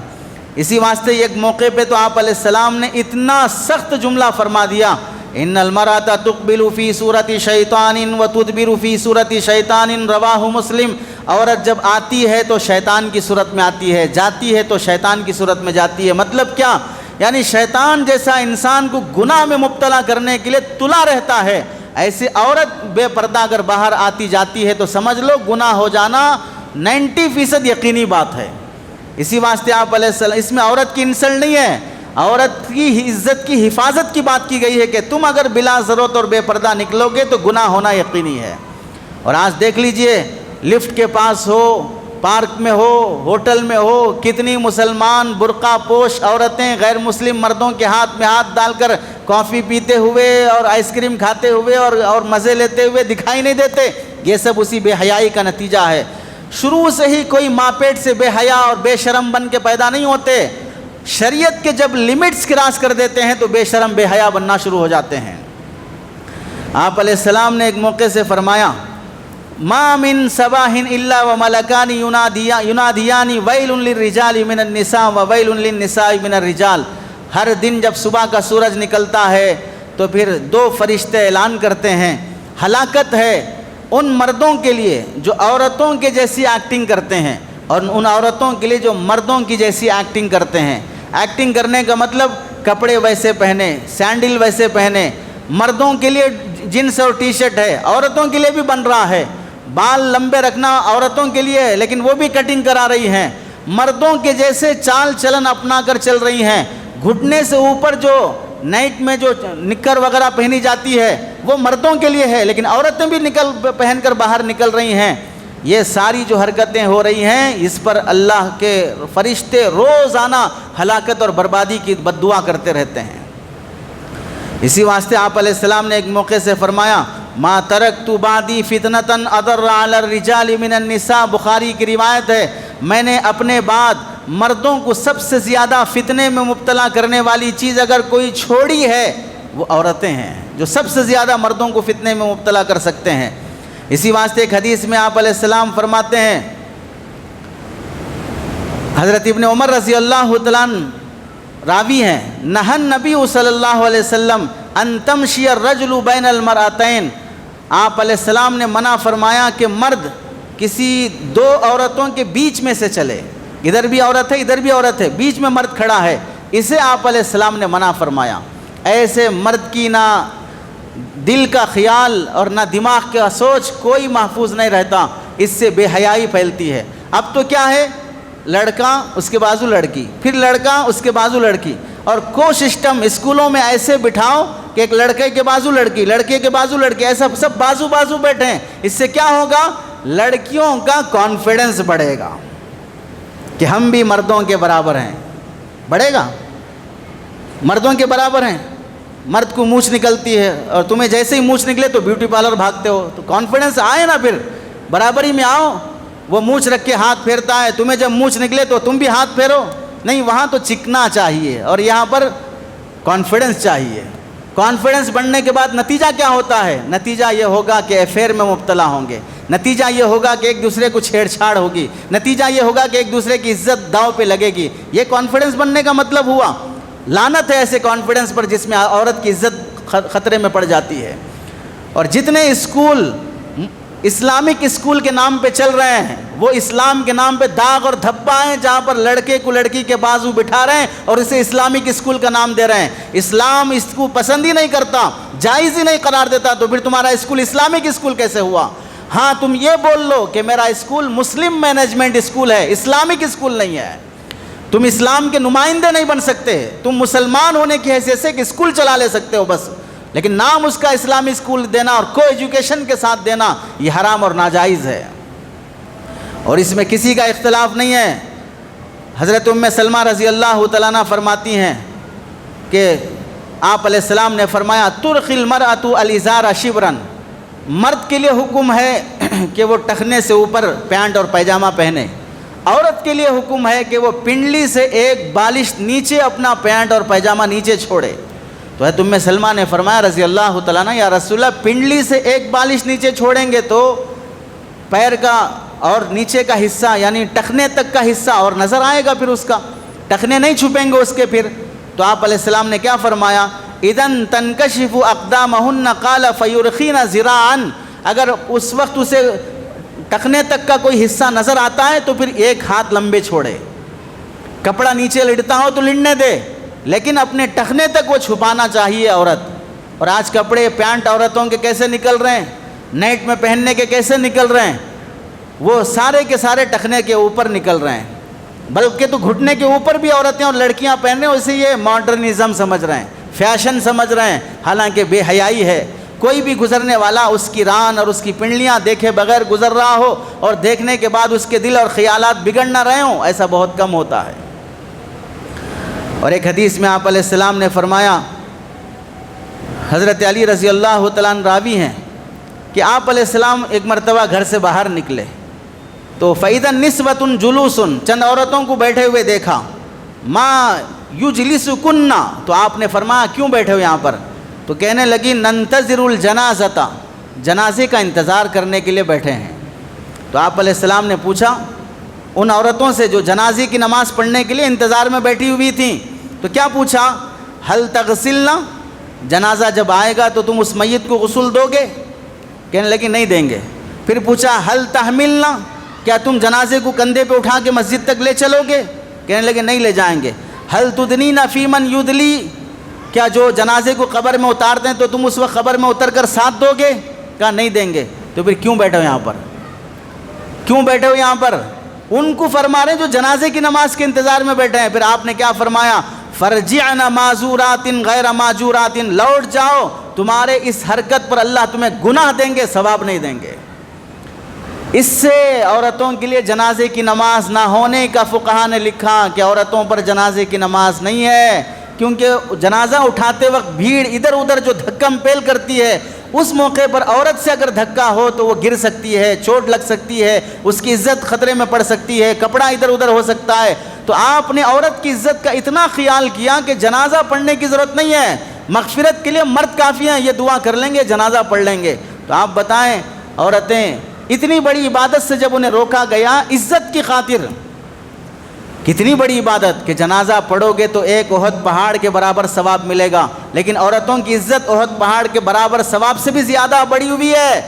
اسی واسطے ایک موقع پہ تو آپ علیہ السلام نے اتنا سخت جملہ فرما دیا، ان المرأۃ تقبل فی صورت شیطان وتدبر فی صورت شیطان، رواہ مسلم، عورت جب آتی ہے تو شیطان کی صورت میں آتی ہے، جاتی ہے تو شیطان کی صورت میں جاتی ہے۔ مطلب کیا؟ یعنی شیطان جیسا انسان کو گناہ میں مبتلا کرنے کے لیے تلا رہتا ہے، ایسے عورت بے پردہ اگر باہر آتی جاتی ہے تو سمجھ لو گناہ ہو جانا 90% یقینی بات ہے۔ اسی واسطے آپ علیہ السلام، اس میں عورت کی انسلٹ نہیں ہے، عورت کی عزت کی حفاظت کی بات کی گئی ہے کہ تم اگر بلا ضرورت اور بے پردہ نکلو گے تو گناہ ہونا یقینی ہے۔ اور آج دیکھ لیجئے، لفٹ کے پاس ہو، پارک میں ہو، ہوٹل میں ہو، کتنی مسلمان برقع پوش عورتیں غیر مسلم مردوں کے ہاتھ میں ہاتھ ڈال کر کافی پیتے ہوئے اور آئس کریم کھاتے ہوئے اور مزے لیتے ہوئے دکھائی نہیں دیتے۔ یہ سب اسی بے حیائی کا نتیجہ ہے۔ شروع سے ہی کوئی ماں پیٹ سے بے حیا اور بے شرم بن کے پیدا نہیں ہوتے، شریعت کے جب لیمٹس کراس کر دیتے ہیں تو بے شرم بے حیا بننا شروع ہو جاتے ہیں۔ آپ علیہ السلام نے ایک موقع سے فرمایا ما من صباح الا وملکان ینادیان ویل للرجال من النساء وویل للنساء من الرجال، ہر دن جب صبح کا سورج نکلتا ہے تو پھر 2 فرشتے اعلان کرتے ہیں ہلاکت ہے ان مردوں کے لیے جو عورتوں کے جیسی ایکٹنگ کرتے ہیں اور ان عورتوں کے لیے جو مردوں کی جیسی ایکٹنگ کرتے ہیں۔ ایکٹنگ کرنے کا مطلب کپڑے ویسے پہنے، سینڈل ویسے پہنے، مردوں کے لیے جینس اور ٹی شرٹ ہے، عورتوں کے لیے بھی بن رہا ہے، بال لمبے رکھنا عورتوں کے لیے ہے لیکن وہ بھی کٹنگ کرا رہی ہیں، مردوں کے جیسے چال چلن اپنا کر چل رہی ہیں، گھٹنے سے اوپر جو نائٹ میں جو نکر وغیرہ پہنی جاتی ہے وہ مردوں کے لیے ہے لیکن عورتیں بھی پہن کر باہر نکل رہی ہیں۔ یہ ساری جو حرکتیں ہو رہی ہیں اس پر اللہ کے فرشتے روزانہ ہلاکت اور بربادی کی بد دعا کرتے رہتے ہیں۔ اسی واسطے آپ علیہ السلام نے ایک موقع سے فرمایا ما ترکت بعدی فتنۃ اضر علی الرجال من النساء، بخاری کی روایت ہے میں نے اپنے بعد مردوں کو سب سے زیادہ فتنے میں مبتلا کرنے والی چیز اگر کوئی چھوڑی ہے وہ عورتیں ہیں، جو سب سے زیادہ مردوں کو فتنے میں مبتلا کر سکتے ہیں۔ اسی واسطے ایک حدیث میں آپ علیہ السلام فرماتے ہیں، حضرت ابن عمر رضی اللہ تعالیٰ عنہ راوی ہیں، نہن نبی صلی اللہ علیہ وسلم ان تمشی الرجل بین المرأتین، آپ علیہ السلام نے منع فرمایا کہ مرد کسی 2 عورتوں کے بیچ میں سے چلے، ادھر بھی عورت ہے ادھر بھی عورت ہے، بیچ میں مرد کھڑا ہے، اسے آپ علیہ السلام نے منع فرمایا۔ ایسے مرد کی نہ دل کا خیال اور نہ دماغ کا سوچ کوئی محفوظ نہیں رہتا، اس سے بے حیائی پھیلتی ہے۔ اب تو کیا ہے، لڑکا اس کے بازو لڑکی، پھر لڑکا اس کے بازو لڑکی، اور کو سسٹم اسکولوں میں ایسے بٹھاؤ کہ ایک لڑکے کے بازو لڑکی، لڑکے کے بازو لڑکی، ایسا سب بازو بازو بیٹھے ہیں. اس سے کیا ہوگا؟ لڑکیوں کا کانفیڈنس بڑھے گا کہ ہم بھی مردوں کے برابر ہیں. بڑھے گا، مردوں کے برابر ہیں. مرد کو مونچھ نکلتی ہے اور تمہیں جیسے ہی مونچھ نکلے تو بیوٹی پارلر بھاگتے ہو. تو کانفیڈنس آئے نا، پھر برابری میں آؤ. وہ مونچھ رکھ کے ہاتھ پھیرتا ہے، تمہیں جب مونچھ نکلے تو تم بھی ہاتھ پھیرو. نہیں، وہاں تو چکنا چاہیے اور یہاں پر کانفیڈنس چاہیے. کانفیڈنس بڑھنے کے بعد نتیجہ کیا ہوتا ہے؟ نتیجہ یہ ہوگا کہ افیئر میں مبتلا ہوں گے. نتیجہ یہ ہوگا کہ ایک دوسرے کو چھیڑ چھاڑ ہوگی. نتیجہ یہ ہوگا کہ ایک دوسرے کی عزت داؤ پہ لگے گی. یہ کانفیڈنس بننے کا مطلب ہوا. لعنت ہے ایسے کانفیڈنس پر جس میں عورت کی عزت خطرے میں پڑ جاتی ہے. اور جتنے اسکول اسلامک اسکول کے نام پہ چل رہے ہیں وہ اسلام کے نام پہ داغ اور دھبا ہیں، جہاں پر لڑکے کو لڑکی کے بازو بٹھا رہے ہیں اور اسے اسلامک اسکول کا نام دے رہے ہیں. اسلام اس کو پسند ہی نہیں کرتا، جائز ہی نہیں قرار دیتا، تو پھر تمہارا اسکول اسلامک اسکول کیسے ہوا؟ ہاں، تم یہ بول لو کہ میرا اسکول مسلم مینجمنٹ اسکول ہے، اسلامک اسکول نہیں ہے. تم اسلام کے نمائندے نہیں بن سکتے. تم مسلمان ہونے کی حیثیت سے ایک اسکول چلا لے سکتے ہو بس، لیکن نام اس کا اسلامی اسکول دینا اور کو ایجوکیشن کے ساتھ دینا یہ حرام اور ناجائز ہے. اور اس میں کسی کا اختلاف نہیں ہے. حضرت ام سلمہ رضی اللہ تعالیٰ عنہ فرماتی ہیں کہ آپ علیہ السلام نے فرمایا ترخی المرأۃ الازار شبرا. مرد کے لیے حکم ہے کہ وہ ٹخنے سے اوپر پینٹ اور پیجامہ پہنے. عورت کے لیے حکم ہے کہ وہ پنڈلی سے ایک بالش نیچے اپنا پینٹ اور پیجامہ نیچے چھوڑے. تو حضرت ام سلمہ نے فرمایا رضی اللہ تعالیٰ عنہ، یا رسول اللہ، پنڈلی سے ایک بالش نیچے چھوڑیں گے تو پیر کا اور نیچے کا حصہ یعنی ٹخنے تک کا حصہ اور نظر آئے گا، پھر اس کا ٹخنے نہیں چھپیں گے اس کے. پھر تو آپ علیہ السلام نے کیا فرمایا؟ اذن تنکشف اقدامہن قال فیرخین ذراعا. اگر اس وقت اسے ٹخنے تک کا کوئی حصہ نظر آتا ہے تو پھر ایک ہاتھ لمبے چھوڑے. کپڑا نیچے لٹتا ہو تو لڑنے دے، لیکن اپنے ٹخنے تک وہ چھپانا چاہیے عورت. اور آج کپڑے پینٹ عورتوں کے کیسے نکل رہے ہیں، نیٹ میں پہننے کے کیسے نکل رہے ہیں، وہ سارے کے سارے ٹخنے کے اوپر نکل رہے ہیں. بلکہ تو گھٹنے کے اوپر بھی عورتیں اور لڑکیاں پہن رہے ہیں. اسے یہ ماڈرنزم سمجھ رہے ہیں، فیشن سمجھ رہے ہیں، حالانکہ بے حیائی ہے. کوئی بھی گزرنے والا اس کی ران اور اس کی پنڈلیاں دیکھے بغیر گزر رہا ہو اور دیکھنے کے بعد اس کے دل اور خیالات بگڑ نہ رہے ہوں، ایسا بہت کم ہوتا ہے. اور ایک حدیث میں آپ علیہ السلام نے فرمایا، حضرت علی رضی اللہ تعالیٰ عنہ راوی ہیں کہ آپ علیہ السلام ایک مرتبہ گھر سے باہر نکلے تو فَإِذَا النِّسْوَةٌ جُلُوسٌ، چند عورتوں کو بیٹھے ہوئے دیکھا. مَا يُجْلِسُكُنَّ، تو آپ نے فرمایا کیوں بیٹھے ہو یہاں پر؟ تو کہنے لگی ننتظر الجنازۃ، جنازے کا انتظار کرنے کے لیے بیٹھے ہیں. تو آپ علیہ السلام نے پوچھا ان عورتوں سے جو جنازے کی نماز پڑھنے کے لیے انتظار میں بیٹھی ہوئی تھیں، تو کیا پوچھا؟ حل تغسلنا، جنازہ جب آئے گا تو تم اس میت کو غسل دو گے؟ کہنے لگی نہیں دیں گے. پھر پوچھا حل تحملنا، کیا تم جنازے کو کندھے پہ اٹھا کے مسجد تک لے چلو گے؟ کہنے لگے نہیں لے جائیں گے. حل تدنین فی من یدلی، کیا جو جنازے کو قبر میں اتارتے ہیں تو تم اس وقت قبر میں اتر کر ساتھ دو گے؟ کہا نہیں دیں گے. تو پھر کیوں بیٹھے ہو یہاں پر؟ کیوں بیٹھے ہو یہاں پر؟ ان کو فرما رہے ہیں جو جنازے کی نماز کے انتظار میں بیٹھے ہیں. پھر آپ نے کیا فرمایا؟ فرجعن معذورات غیر ماجورات، لوٹ جاؤ، تمہارے اس حرکت پر اللہ تمہیں گناہ دیں گے، ثواب نہیں دیں گے. اس سے عورتوں کے لیے جنازے کی نماز نہ ہونے کا فقہا نے لکھا کہ عورتوں پر جنازے کی نماز نہیں ہے، کیونکہ جنازہ اٹھاتے وقت بھیڑ ادھر ادھر جو دھکم پیل کرتی ہے، اس موقع پر عورت سے اگر دھکا ہو تو وہ گر سکتی ہے، چوٹ لگ سکتی ہے، اس کی عزت خطرے میں پڑ سکتی ہے، کپڑا ادھر ادھر ہو سکتا ہے. تو آپ نے عورت کی عزت کا اتنا خیال کیا کہ جنازہ پڑھنے کی ضرورت نہیں ہے، مغفرت کے لیے مرد کافی ہیں، یہ دعا کر لیں گے، جنازہ پڑھ لیں گے. تو آپ بتائیں، عورتیں اتنی بڑی عبادت سے جب انہیں روکا گیا عزت کی خاطر، کتنی بڑی عبادت کہ جنازہ پڑھو گے تو ایک احد پہاڑ کے برابر ثواب ملے گا، لیکن عورتوں کی عزت احد پہاڑ کے برابر ثواب سے بھی زیادہ بڑی ہوئی ہے،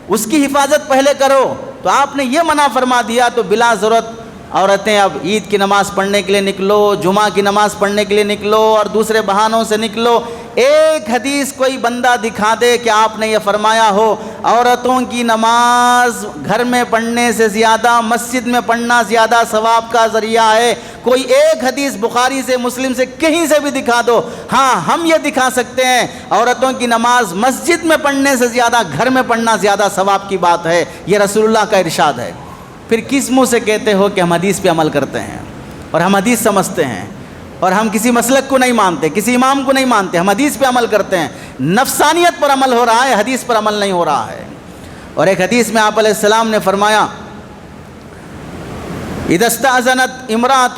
اس کی حفاظت پہلے کرو. تو آپ نے یہ منع فرما دیا تو بلا ضرورت عورتیں اب عید کی نماز پڑھنے کے لیے نکلو، جمعہ کی نماز پڑھنے کے لیے نکلو اور دوسرے بہانوں سے نکلو. ایک حدیث کوئی بندہ دکھا دے کہ آپ نے یہ فرمایا ہو عورتوں کی نماز گھر میں پڑھنے سے زیادہ مسجد میں پڑھنا زیادہ ثواب کا ذریعہ ہے، کوئی ایک حدیث بخاری سے مسلم سے کہیں سے بھی دکھا دو۔ ہاں ہم یہ دکھا سکتے ہیں عورتوں کی نماز مسجد میں پڑھنے سے زیادہ گھر میں پڑھنا زیادہ ثواب کی بات ہے، یہ رسول اللہ کا ارشاد ہے۔ پھر کس منہ سے کہتے ہو کہ ہم حدیث پہ عمل کرتے ہیں اور ہم حدیث سمجھتے ہیں اور ہم کسی مسلک کو نہیں مانتے، کسی امام کو نہیں مانتے، ہم حدیث پہ عمل کرتے ہیں؟ نفسانیت پر عمل ہو رہا ہے، حدیث پر عمل نہیں ہو رہا ہے۔ اور ایک حدیث میں آپ علیہ السلام نے فرمایا اذا استأذنت امرأة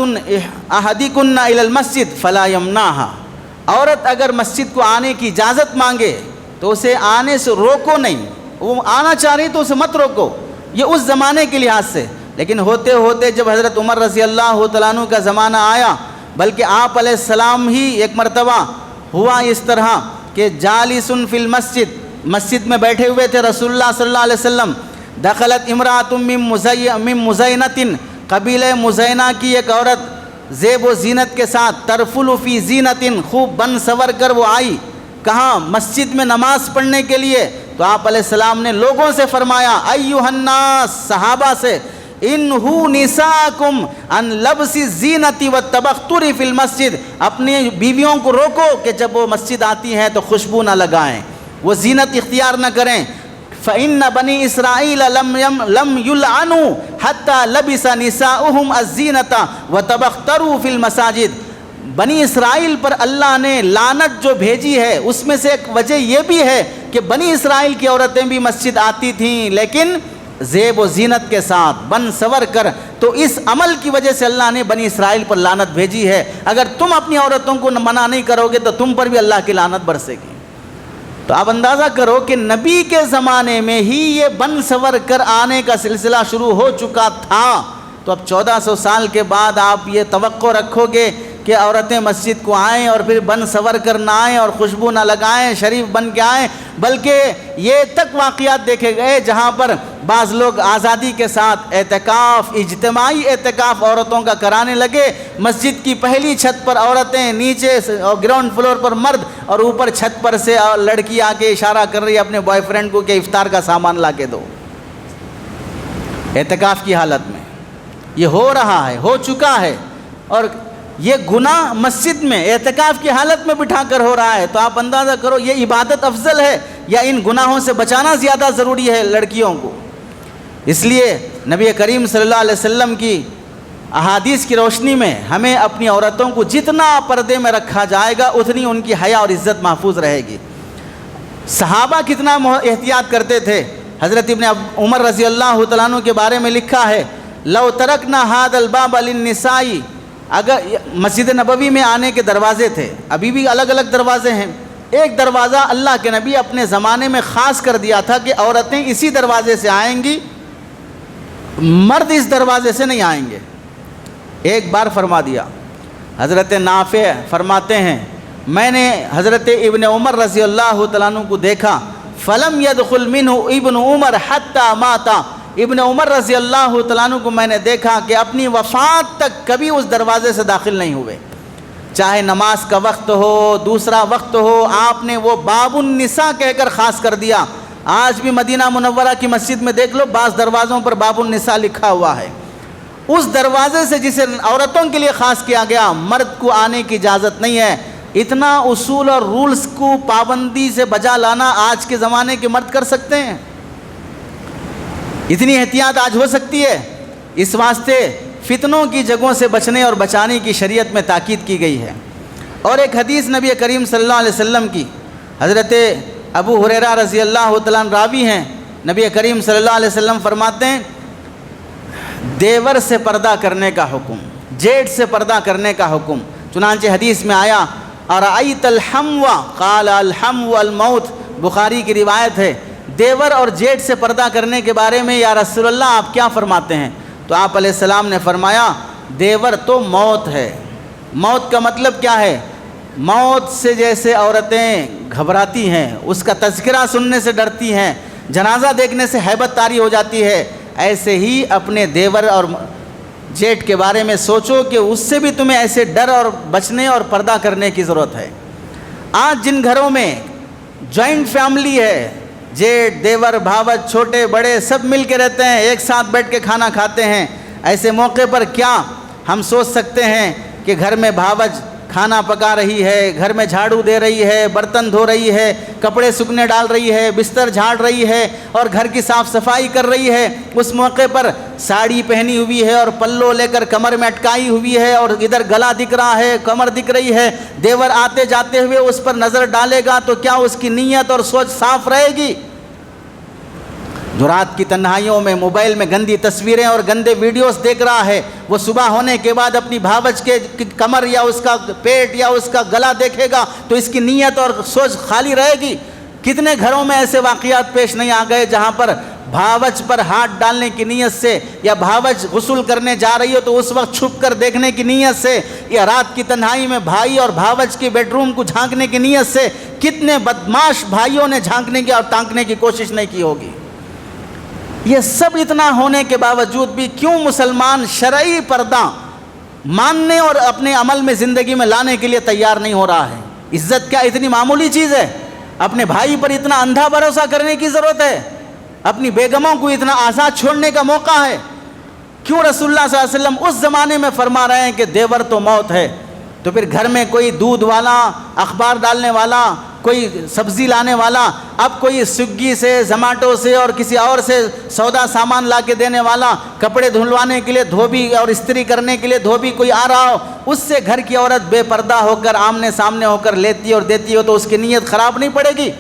احدكن الى المسجد فلا يمنعها، عورت اگر مسجد کو آنے کی اجازت مانگے تو اسے آنے سے روکو نہیں، وہ آنا چاہ رہی تو اسے مت روکو، یہ اس زمانے کے لحاظ سے۔ لیکن ہوتے ہوتے جب حضرت عمر رضی اللہ تعالیٰ عنہ کا زمانہ آیا، بلکہ آپ علیہ السلام ہی ایک مرتبہ ہوا اس طرح کہ جالس فی المسجد، مسجد میں بیٹھے ہوئے تھے رسول اللہ صلی اللہ علیہ وسلم، دخلت امرأۃ من مزینۃ، قبیلہ مزینہ کی ایک عورت زیب و زینت کے ساتھ، ترفل فی زینۃ، خوب بن سور کر وہ آئی، کہاں؟ مسجد میں نماز پڑھنے کے لیے۔ تو آپ علیہ السلام نے لوگوں سے فرمایا، ایھا الناس، صحابہ سے، انہو نساکم ان لبس الزینۃ والتبختر فی المسجد، اپنی بیویوں کو روکو کہ جب وہ مسجد آتی ہیں تو خوشبو نہ لگائیں، وہ زینت اختیار نہ کریں۔ فإن بنی اسرائیل لم یلعنوا حتی لبس نساؤہم الزینۃ وتبختروا فی المساجد، بنی اسرائیل پر اللہ نے لعنت جو بھیجی ہے اس میں سے ایک وجہ یہ بھی ہے کہ بنی اسرائیل کی عورتیں بھی مسجد آتی تھیں لیکن زیب و زینت کے ساتھ بن سور کر، تو اس عمل کی وجہ سے اللہ نے بنی اسرائیل پر لعنت بھیجی ہے۔ اگر تم اپنی عورتوں کو منع نہیں کرو گے تو تم پر بھی اللہ کی لعنت برسے گی۔ تو آپ اندازہ کرو کہ نبی کے زمانے میں ہی یہ بن سور کر آنے کا سلسلہ شروع ہو چکا تھا، تو اب 1400 سال کے بعد آپ یہ توقع رکھو گے کہ عورتیں مسجد کو آئیں اور پھر بن سور کر نہ آئیں اور خوشبو نہ لگائیں، شریف بن کے آئیں؟ بلکہ یہ تک واقعات دیکھے گئے جہاں پر بعض لوگ آزادی کے ساتھ اعتکاف، اجتماعی اعتکاف عورتوں کا کرانے لگے۔ مسجد کی پہلی چھت پر عورتیں، نیچے اور گراؤنڈ فلور پر مرد، اور اوپر چھت پر سے لڑکی آ کے اشارہ کر رہی ہے اپنے بوائے فرینڈ کو کہ افطار کا سامان لا کے دو، اعتکاف کی حالت میں۔ یہ ہو رہا ہے، ہو چکا ہے، اور یہ گناہ مسجد میں اعتکاف کی حالت میں بٹھا کر ہو رہا ہے۔ تو آپ اندازہ کرو یہ عبادت افضل ہے یا ان گناہوں سے بچانا زیادہ ضروری ہے لڑکیوں کو؟ اس لیے نبی کریم صلی اللہ علیہ وسلم کی احادیث کی روشنی میں ہمیں اپنی عورتوں کو جتنا پردے میں رکھا جائے گا اتنی ان کی حیا اور عزت محفوظ رہے گی۔ صحابہ کتنا احتیاط کرتے تھے۔ حضرت ابن عمر رضی اللہ تعالیٰ عنہ کے بارے میں لکھا ہے، لو ترکنا ھذا الباب للنساء، اگر مسجد نبوی میں آنے کے دروازے تھے، ابھی بھی الگ الگ دروازے ہیں، ایک دروازہ اللہ کے نبی اپنے زمانے میں خاص کر دیا تھا کہ عورتیں اسی دروازے سے آئیں گی، مرد اس دروازے سے نہیں آئیں گے۔ ایک بار فرما دیا۔ حضرت نافع فرماتے ہیں میں نے حضرت ابن عمر رضی اللہ تعالیٰ عنہ کو دیکھا، فلم يدخل منہ ابن عمر حتی ماتا، ابن عمر رضی اللہ تعالیٰ عنہ کو میں نے دیکھا کہ اپنی وفات تک کبھی اس دروازے سے داخل نہیں ہوئے، چاہے نماز کا وقت ہو، دوسرا وقت ہو، آپ نے وہ باب النساء کہہ کر خاص کر دیا۔ آج بھی مدینہ منورہ کی مسجد میں دیکھ لو، بعض دروازوں پر باب النساء لکھا ہوا ہے۔ اس دروازے سے جسے عورتوں کے لیے خاص کیا گیا، مرد کو آنے کی اجازت نہیں ہے۔ اتنا اصول اور رولز کو پابندی سے بجا لانا آج کے زمانے کے مرد کر سکتے ہیں؟ اتنی احتیاط آج ہو سکتی ہے؟ اس واسطے فتنوں کی جگہوں سے بچنے اور بچانے کی شریعت میں تاکید کی گئی ہے۔ اور ایک حدیث نبی کریم صلی اللہ علیہ وسلم کی، حضرت ابو ہریرہ رضی اللہ تعالیٰ عنہ راوی ہیں، نبی کریم صلی اللہ علیہ وسلم فرماتے ہیں دیور سے پردہ کرنے کا حکم، جیٹ سے پردہ کرنے کا حکم۔ چنانچہ حدیث میں آیا ارأیت الحمو قال الحمو الموت، بخاری کی روایت ہے۔ دیور اور جیٹ سے پردہ کرنے کے بارے میں یا رسول اللہ آپ کیا فرماتے ہیں؟ تو آپ علیہ السلام نے فرمایا دیور تو موت ہے۔ موت کا مطلب کیا ہے؟ موت سے جیسے عورتیں گھبراتی ہیں، اس کا تذکرہ سننے سے ڈرتی ہیں، جنازہ دیکھنے سے ہیبت طاری ہو جاتی ہے، ایسے ہی اپنے دیور اور جیٹ کے بارے میں سوچو کہ اس سے بھی تمہیں ایسے ڈر اور بچنے اور پردہ کرنے کی ضرورت ہے۔ آج جن گھروں میں جوائنٹ فیملی ہے، جیٹ دیور بھاوت چھوٹے بڑے سب مل کے رہتے ہیں، ایک ساتھ بیٹھ کے کھانا کھاتے ہیں، ایسے موقع پر کیا ہم سوچ سکتے ہیں کہ گھر میں بھاوج کھانا پکا رہی ہے، گھر میں جھاڑو دے رہی ہے، برتن دھو رہی ہے، کپڑے سکھنے ڈال رہی ہے، بستر جھاڑ رہی ہے اور گھر کی صاف صفائی کر رہی ہے، اس موقع پر ساڑی پہنی ہوئی ہے اور پلو لے کر کمر میں اٹکائی ہوئی ہے اور ادھر گلا دکھ رہا ہے، کمر دکھ رہی ہے، دیور آتے جاتے ہوئے اس پر نظر ڈالے گا تو کیا اس کی نیت اور سوچ صاف رہے گی؟ جو رات کی تنہائیوں میں موبائل میں گندی تصویریں اور گندے ویڈیوز دیکھ رہا ہے، وہ صبح ہونے کے بعد اپنی بھاوج کے کمر یا اس کا پیٹ یا اس کا گلا دیکھے گا تو اس کی نیت اور سوچ خالی رہے گی؟ کتنے گھروں میں ایسے واقعات پیش نہیں آ گئے جہاں پر بھاوج پر ہاتھ ڈالنے کی نیت سے یا بھاوج غسل کرنے جا رہی ہو تو اس وقت چھپ کر دیکھنے کی نیت سے یا رات کی تنہائی میں بھائی اور بھاوج کے بیڈ روم کو جھانکنے کی نیت سے کتنے بدماش بھائیوں نے جھانکنے کی اور تانکنے کی کوشش نہیں کی ہوگی؟ یہ سب اتنا ہونے کے باوجود بھی کیوں مسلمان شرعی پردہ ماننے اور اپنے عمل میں زندگی میں لانے کے لیے تیار نہیں ہو رہا ہے؟ عزت کیا اتنی معمولی چیز ہے؟ اپنے بھائی پر اتنا اندھا بھروسہ کرنے کی ضرورت ہے؟ اپنی بیگموں کو اتنا آزاد چھوڑنے کا موقع ہے؟ کیوں رسول اللہ صلی اللہ علیہ وسلم اس زمانے میں فرما رہے ہیں کہ دیور تو موت ہے، تو پھر گھر میں کوئی دودھ والا، اخبار ڈالنے والا، کوئی سبزی لانے والا، اب کوئی سویگی سے، زومیٹو سے اور کسی اور سے سودا سامان لا کے دینے والا، کپڑے دھلوانے کے لیے دھوبی اور استری کرنے کے لیے دھوبی کوئی آ رہا ہو، اس سے گھر کی عورت بے پردہ ہو کر آمنے سامنے ہو کر لیتی اور دیتی ہو تو اس کی نیت خراب نہیں پڑے گی؟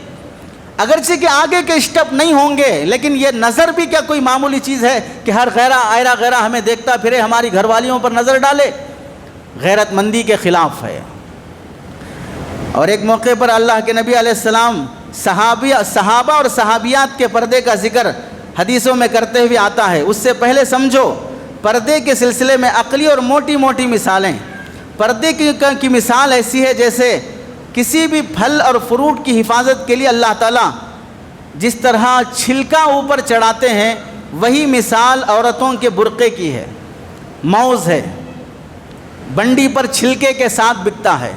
اگرچہ کہ آگے کے اسٹیپ نہیں ہوں گے، لیکن یہ نظر بھی کیا کوئی معمولی چیز ہے کہ ہر ایرا غیرہ ہمیں دیکھتا پھرے، ہماری گھر والیوں پر نظر ڈالے؟ غیرت مندی کے خلاف ہے۔ اور ایک موقع پر اللہ کے نبی علیہ السلام صحابہ اور صحابیات کے پردے کا ذکر حدیثوں میں کرتے ہوئے آتا ہے۔ اس سے پہلے سمجھو پردے کے سلسلے میں عقلی اور موٹی موٹی مثالیں۔ پردے کی مثال ایسی ہے جیسے کسی بھی پھل اور فروٹ کی حفاظت کے لیے اللہ تعالیٰ جس طرح چھلکا اوپر چڑھاتے ہیں، وہی مثال عورتوں کے برقعے کی ہے۔ موز ہے، بنڈی پر چھلکے کے ساتھ بکتا ہے،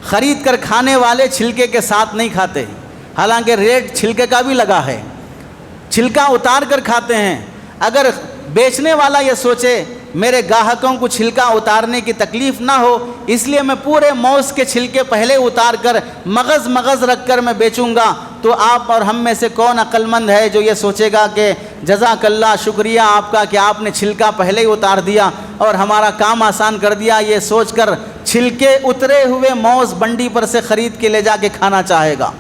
خرید کر کھانے والے چھلکے کے ساتھ نہیں کھاتے، حالانکہ ریٹ چھلکے کا بھی لگا ہے، چھلکا اتار کر کھاتے ہیں۔ اگر بیچنے والا یہ سوچے میرے گاہکوں کو چھلکا اتارنے کی تکلیف نہ ہو، اس لیے میں پورے موز کے چھلکے پہلے اتار کر مغز رکھ کر میں بیچوں گا، تو آپ اور ہم میں سے کون عقل مند ہے جو یہ سوچے گا کہ جزاک اللہ، شکریہ آپ کا کہ آپ نے چھلکا پہلے ہی اتار دیا اور ہمارا کام آسان کر دیا، یہ سوچ کر چھلکے اترے ہوئے موز بنڈی پر سے خرید کے لے جا کے کھانا چاہے گا؟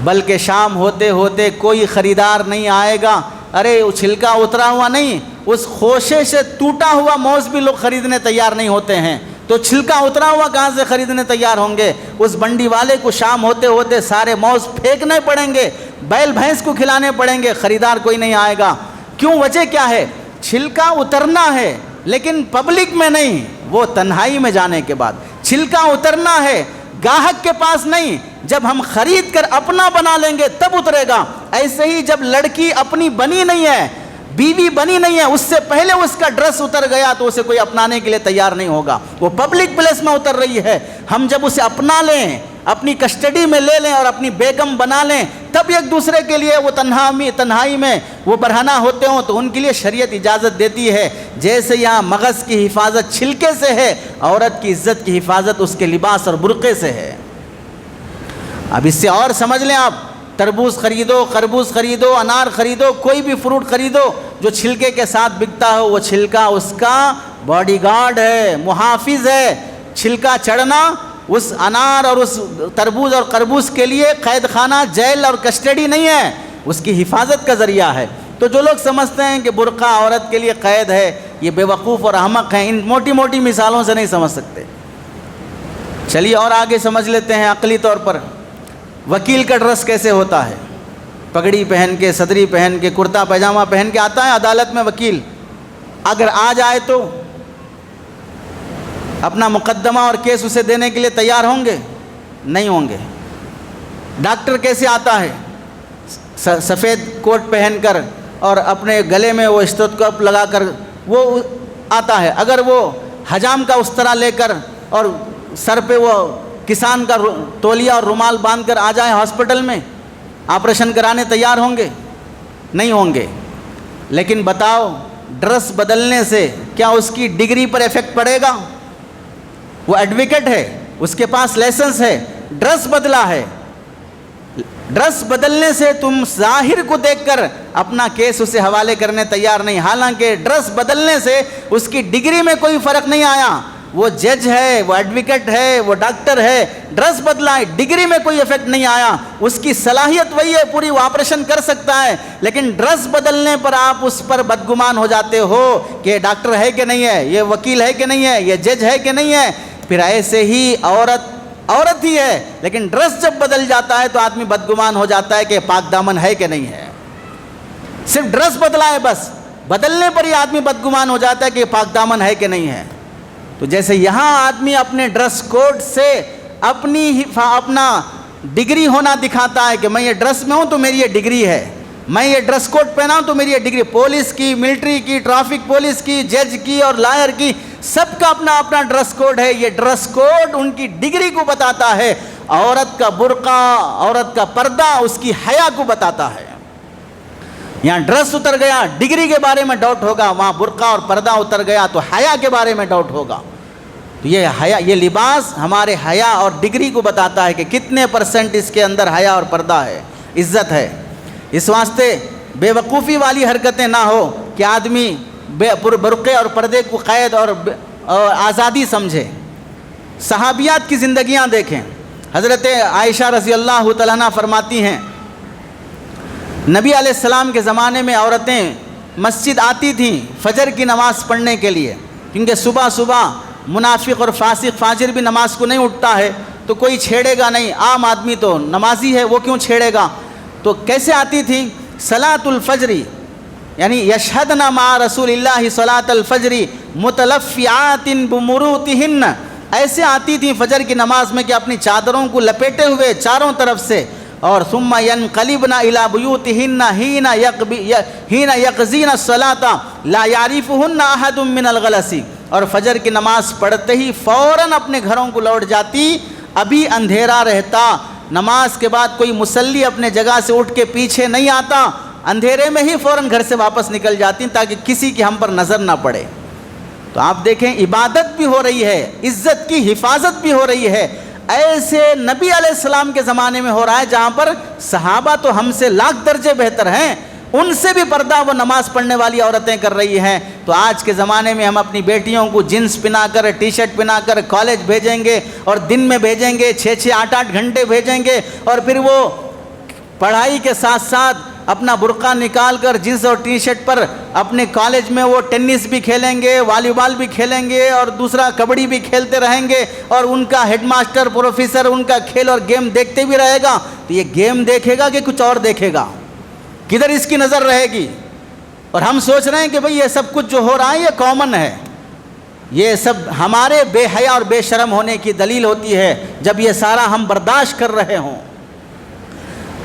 بلکہ شام ہوتے ہوتے کوئی خریدار نہیں آئے گا، ارے وہ چھلکا اترا ہوا نہیں، اس خوشے سے ٹوٹا ہوا موز بھی لوگ خریدنے تیار نہیں ہوتے ہیں، تو چھلکا اترا ہوا کہاں سے خریدنے تیار ہوں گے؟ اس بنڈی والے کو شام ہوتے ہوتے سارے موز پھینکنے پڑیں گے، بیل بھینس کو کھلانے پڑیں گے، خریدار کوئی نہیں آئے گا۔ کیوں؟ وجہ کیا ہے؟ چھلکا اترنا ہے لیکن پبلک میں نہیں، وہ تنہائی میں جانے کے بعد۔ چھلکا اترنا ہے گاہک کے پاس نہیں، جب ہم خرید کر اپنا بنا لیں گے تب اترے گا۔ ایسے ہی جب لڑکی اپنی بنی نہیں ہے، بیوی بنی نہیں ہے، اس سے پہلے اس کا ڈریس اتر گیا تو اسے کوئی اپنانے کے لیے تیار نہیں ہوگا، وہ پبلک پلیس میں اتر رہی ہے۔ ہم جب اسے اپنا لیں، اپنی کسٹڈی میں لے لیں اور اپنی بیگم بنا لیں، تب ایک دوسرے کے لیے وہ تنہائی میں وہ برہنہ ہوتے ہوں تو ان کے لیے شریعت اجازت دیتی ہے۔ جیسے یہاں مغز کی حفاظت چھلکے سے ہے، عورت کی عزت کی حفاظت اس کے لباس اور برقعے سے ہے۔ اب اس سے اور سمجھ لیں، آپ تربوز خریدو، خربوز خریدو، انار خریدو، کوئی بھی فروٹ خریدو جو چھلکے کے ساتھ بکتا ہو، وہ چھلکا اس کا باڈی گارڈ ہے، محافظ ہے۔ چھلکا چڑھنا اس انار اور اس تربوز اور خربوز کے لیے قید خانہ، جیل اور کسٹڈی نہیں ہے، اس کی حفاظت کا ذریعہ ہے۔ تو جو لوگ سمجھتے ہیں کہ برقع عورت کے لیے قید ہے، یہ بے وقوف اور احمق ہیں، ان موٹی موٹی مثالوں سے نہیں سمجھ سکتے۔ چلیے اور آگے سمجھ لیتے ہیں عقلی طور پر وکیل کا ڈریس کیسے ہوتا ہے۔ پگڑی پہن کے، صدری پہن کے، کرتا پائجامہ پہن کے آتا ہے عدالت میں وکیل۔ اگر آ جائے تو اپنا مقدمہ اور کیس اسے دینے کے لیے تیار ہوں گے؟ نہیں ہوں گے۔ ڈاکٹر کیسے آتا ہے؟ سفید کوٹ پہن کر اور اپنے گلے میں وہ اسٹیتھوسکوپ لگا کر وہ آتا ہے۔ اگر وہ حجام کا استرا لے کر اور سر پہ وہ کسان کا تولیہ اور رومال باندھ کر آ جائیں ہاسپٹل میں، آپریشن کرانے تیار ہوں گے؟ نہیں ہوں گے۔ لیکن بتاؤ ڈریس بدلنے سے کیا اس کی ڈگری پر ایفیکٹ پڑے گا؟ وہ ایڈوکیٹ ہے، اس کے پاس لائسنس ہے، ڈریس بدلا ہے، ڈریس بدلنے سے تم ظاہر کو دیکھ کر اپنا کیس اسے حوالے کرنے تیار نہیں، حالانکہ ڈریس بدلنے سے اس کی ڈگری میں کوئی فرق نہیں آیا۔ وہ جج ہے، وہ ایڈوکیٹ ہے، وہ ڈاکٹر ہے، ڈریس بدلا ہے، ڈگری میں کوئی ایفیکٹ نہیں آیا، اس کی صلاحیت وہی ہے پوری، وہ آپریشن کر سکتا ہے، لیکن ڈریس بدلنے پر آپ اس پر بدگمان ہو جاتے ہو کہ یہ ڈاکٹر ہے کہ نہیں ہے، یہ وکیل ہے کہ نہیں ہے، یہ جج ہے کہ نہیں ہے۔ پھر ایسے ہی عورت ہی ہے، لیکن ڈریس جب بدل جاتا ہے تو آدمی بدگمان ہو جاتا ہے کہ پاک دامن ہے کہ نہیں ہے۔ صرف ڈریس بدلا ہے، بس بدلنے پر ہی آدمی بدگمان ہو جاتا ہے کہ پاک دامن ہے کہ نہیں ہے۔ تو جیسے یہاں آدمی اپنے ڈریس کوڈ سے اپنا ڈگری ہونا دکھاتا ہے کہ میں یہ ڈریس میں ہوں تو میری یہ ڈگری ہے، میں یہ ڈریس کوڈ پہنا ہوں تو میری یہ ڈگری، پولیس کی، ملٹری کی، ٹرافک پولیس کی، جج کی اور لائر کی، سب کا اپنا اپنا ڈریس کوڈ ہے۔ یہ ڈریس کوڈ ان کی ڈگری کو بتاتا ہے۔ عورت کا برقع، عورت کا پردہ اس کی حیا کو بتاتا ہے۔ یہاں ڈریس اتر گیا، ڈگری کے بارے میں ڈاؤٹ ہوگا، وہاں برقع اور پردہ اتر گیا تو حیا کے بارے میں ڈاؤٹ ہوگا۔ تو یہ لباس ہمارے حیا اور ڈگری کو بتاتا ہے کہ کتنے پرسنٹ اس کے اندر حیا اور پردہ ہے، عزت ہے۔ اس واسطے بے وقوفی والی حرکتیں نہ ہو کہ آدمی برقعے اور پردے کو قید اور آزادی سمجھے۔ صحابیات کی زندگیاں دیکھیں۔ حضرت عائشہ رضی اللہ تعالیٰ عنہ فرماتی ہیں نبی علیہ السلام کے زمانے میں عورتیں مسجد آتی تھیں فجر کی نماز پڑھنے کے لیے، کیونکہ صبح صبح منافق اور فاسق فاجر بھی نماز کو نہیں اٹھتا ہے تو کوئی چھیڑے گا نہیں، عام آدمی تو نمازی ہے وہ کیوں چھیڑے گا۔ تو کیسے آتی تھی؟ صلاۃ الفجر، یعنی یشہدن مع رسول اللہ صلاۃ الفجر متلفعات بمروطہن، ایسے آتی تھیں فجر کی نماز میں کہ اپنی چادروں کو لپیٹے ہوئے چاروں طرف سے، اور ثم ینقلبن الی بیوتہن حین یقضین الصلاۃ لا یعرفہن احد من الغلس، اور فجر کی نماز پڑھتے ہی فوراً اپنے گھروں کو لوٹ جاتی، ابھی اندھیرا رہتا، نماز کے بعد کوئی مصلی اپنے جگہ سے اٹھ کے پیچھے نہیں آتا، اندھیرے میں ہی فوراً گھر سے واپس نکل جاتی تاکہ کسی کی ہم پر نظر نہ پڑے۔ تو آپ دیکھیں عبادت بھی ہو رہی ہے، عزت کی حفاظت بھی ہو رہی ہے۔ ایسے نبی علیہ السلام کے زمانے میں ہو رہا ہے جہاں پر صحابہ تو ہم سے لاکھ درجے بہتر ہیں، ان سے بھی پردہ وہ نماز پڑھنے والی عورتیں کر رہی ہیں۔ تو آج کے زمانے میں ہم اپنی بیٹیوں کو جینس پہنا کر، ٹی شرٹ پہنا کر کالج بھیجیں گے، اور دن میں بھیجیں گے 6-6 8-8 گھنٹے بھیجیں گے، اور پھر وہ پڑھائی کے ساتھ ساتھ اپنا برقع نکال کر جینس اور ٹی شرٹ پر اپنے کالج میں وہ ٹینس بھی کھیلیں گے، والی بال بھی کھیلیں گے، اور دوسرا کبڈی بھی کھیلتے رہیں گے، اور ان کا ہیڈ ماسٹر پروفیسر ان کا کھیل اور گیم دیکھتے بھی رہے گا۔ تو یہ گیم دیکھے گا کہ کچھ اور دیکھے گا؟ کدھر اس کی نظر رہے گی؟ اور ہم سوچ رہے ہیں کہ بھئی یہ سب کچھ جو ہو رہا ہے یہ کامن ہے۔ یہ سب ہمارے بے حیا اور بے شرم ہونے کی دلیل ہوتی ہے جب یہ سارا ہم برداشت کر رہے ہوں۔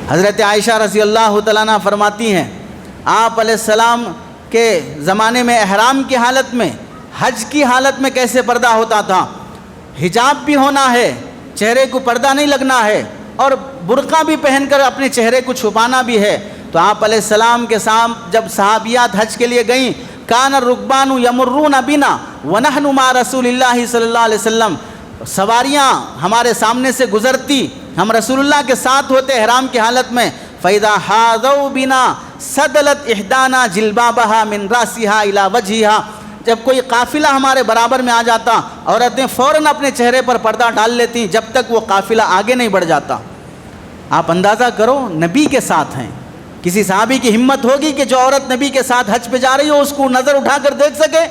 حضرت عائشہ رضی اللہ تعالیٰ عنہ فرماتی ہیں آپ علیہ السلام کے زمانے میں احرام کی حالت میں، حج کی حالت میں کیسے پردہ ہوتا تھا۔ حجاب بھی ہونا ہے، چہرے کو پردہ نہیں لگنا ہے، اور برقع بھی پہن کر اپنے چہرے کو چھپانا بھی ہے۔ تو آپ علیہ السلام کے ساتھ جب صحابیات حج کے لیے گئیں، کان الرکبان یمرون بنا ونحن مع رسول اللہ صلی اللہ علیہ وسلم، سواریاں ہمارے سامنے سے گزرتی، ہم رسول اللہ کے ساتھ ہوتے احرام کی حالت میں، فَإِذَا حَاذَوْا بِنَا سَدَلَتْ إِحْدَانَا جِلْبَابَهَا مِنْ رَأْسِهَا إِلَى وَجْهِهَا، جب کوئی قافلہ ہمارے برابر میں آ جاتا، عورتیں فوراً اپنے چہرے پر پردہ ڈال لیتی جب تک وہ قافلہ آگے نہیں بڑھ جاتا۔ آپ اندازہ کرو نبی کے ساتھ ہیں، کسی صحابی کی ہمت ہوگی کہ جو عورت نبی کے ساتھ حج پہ جا رہی ہو اس کو نظر اٹھا کر دیکھ سکے؟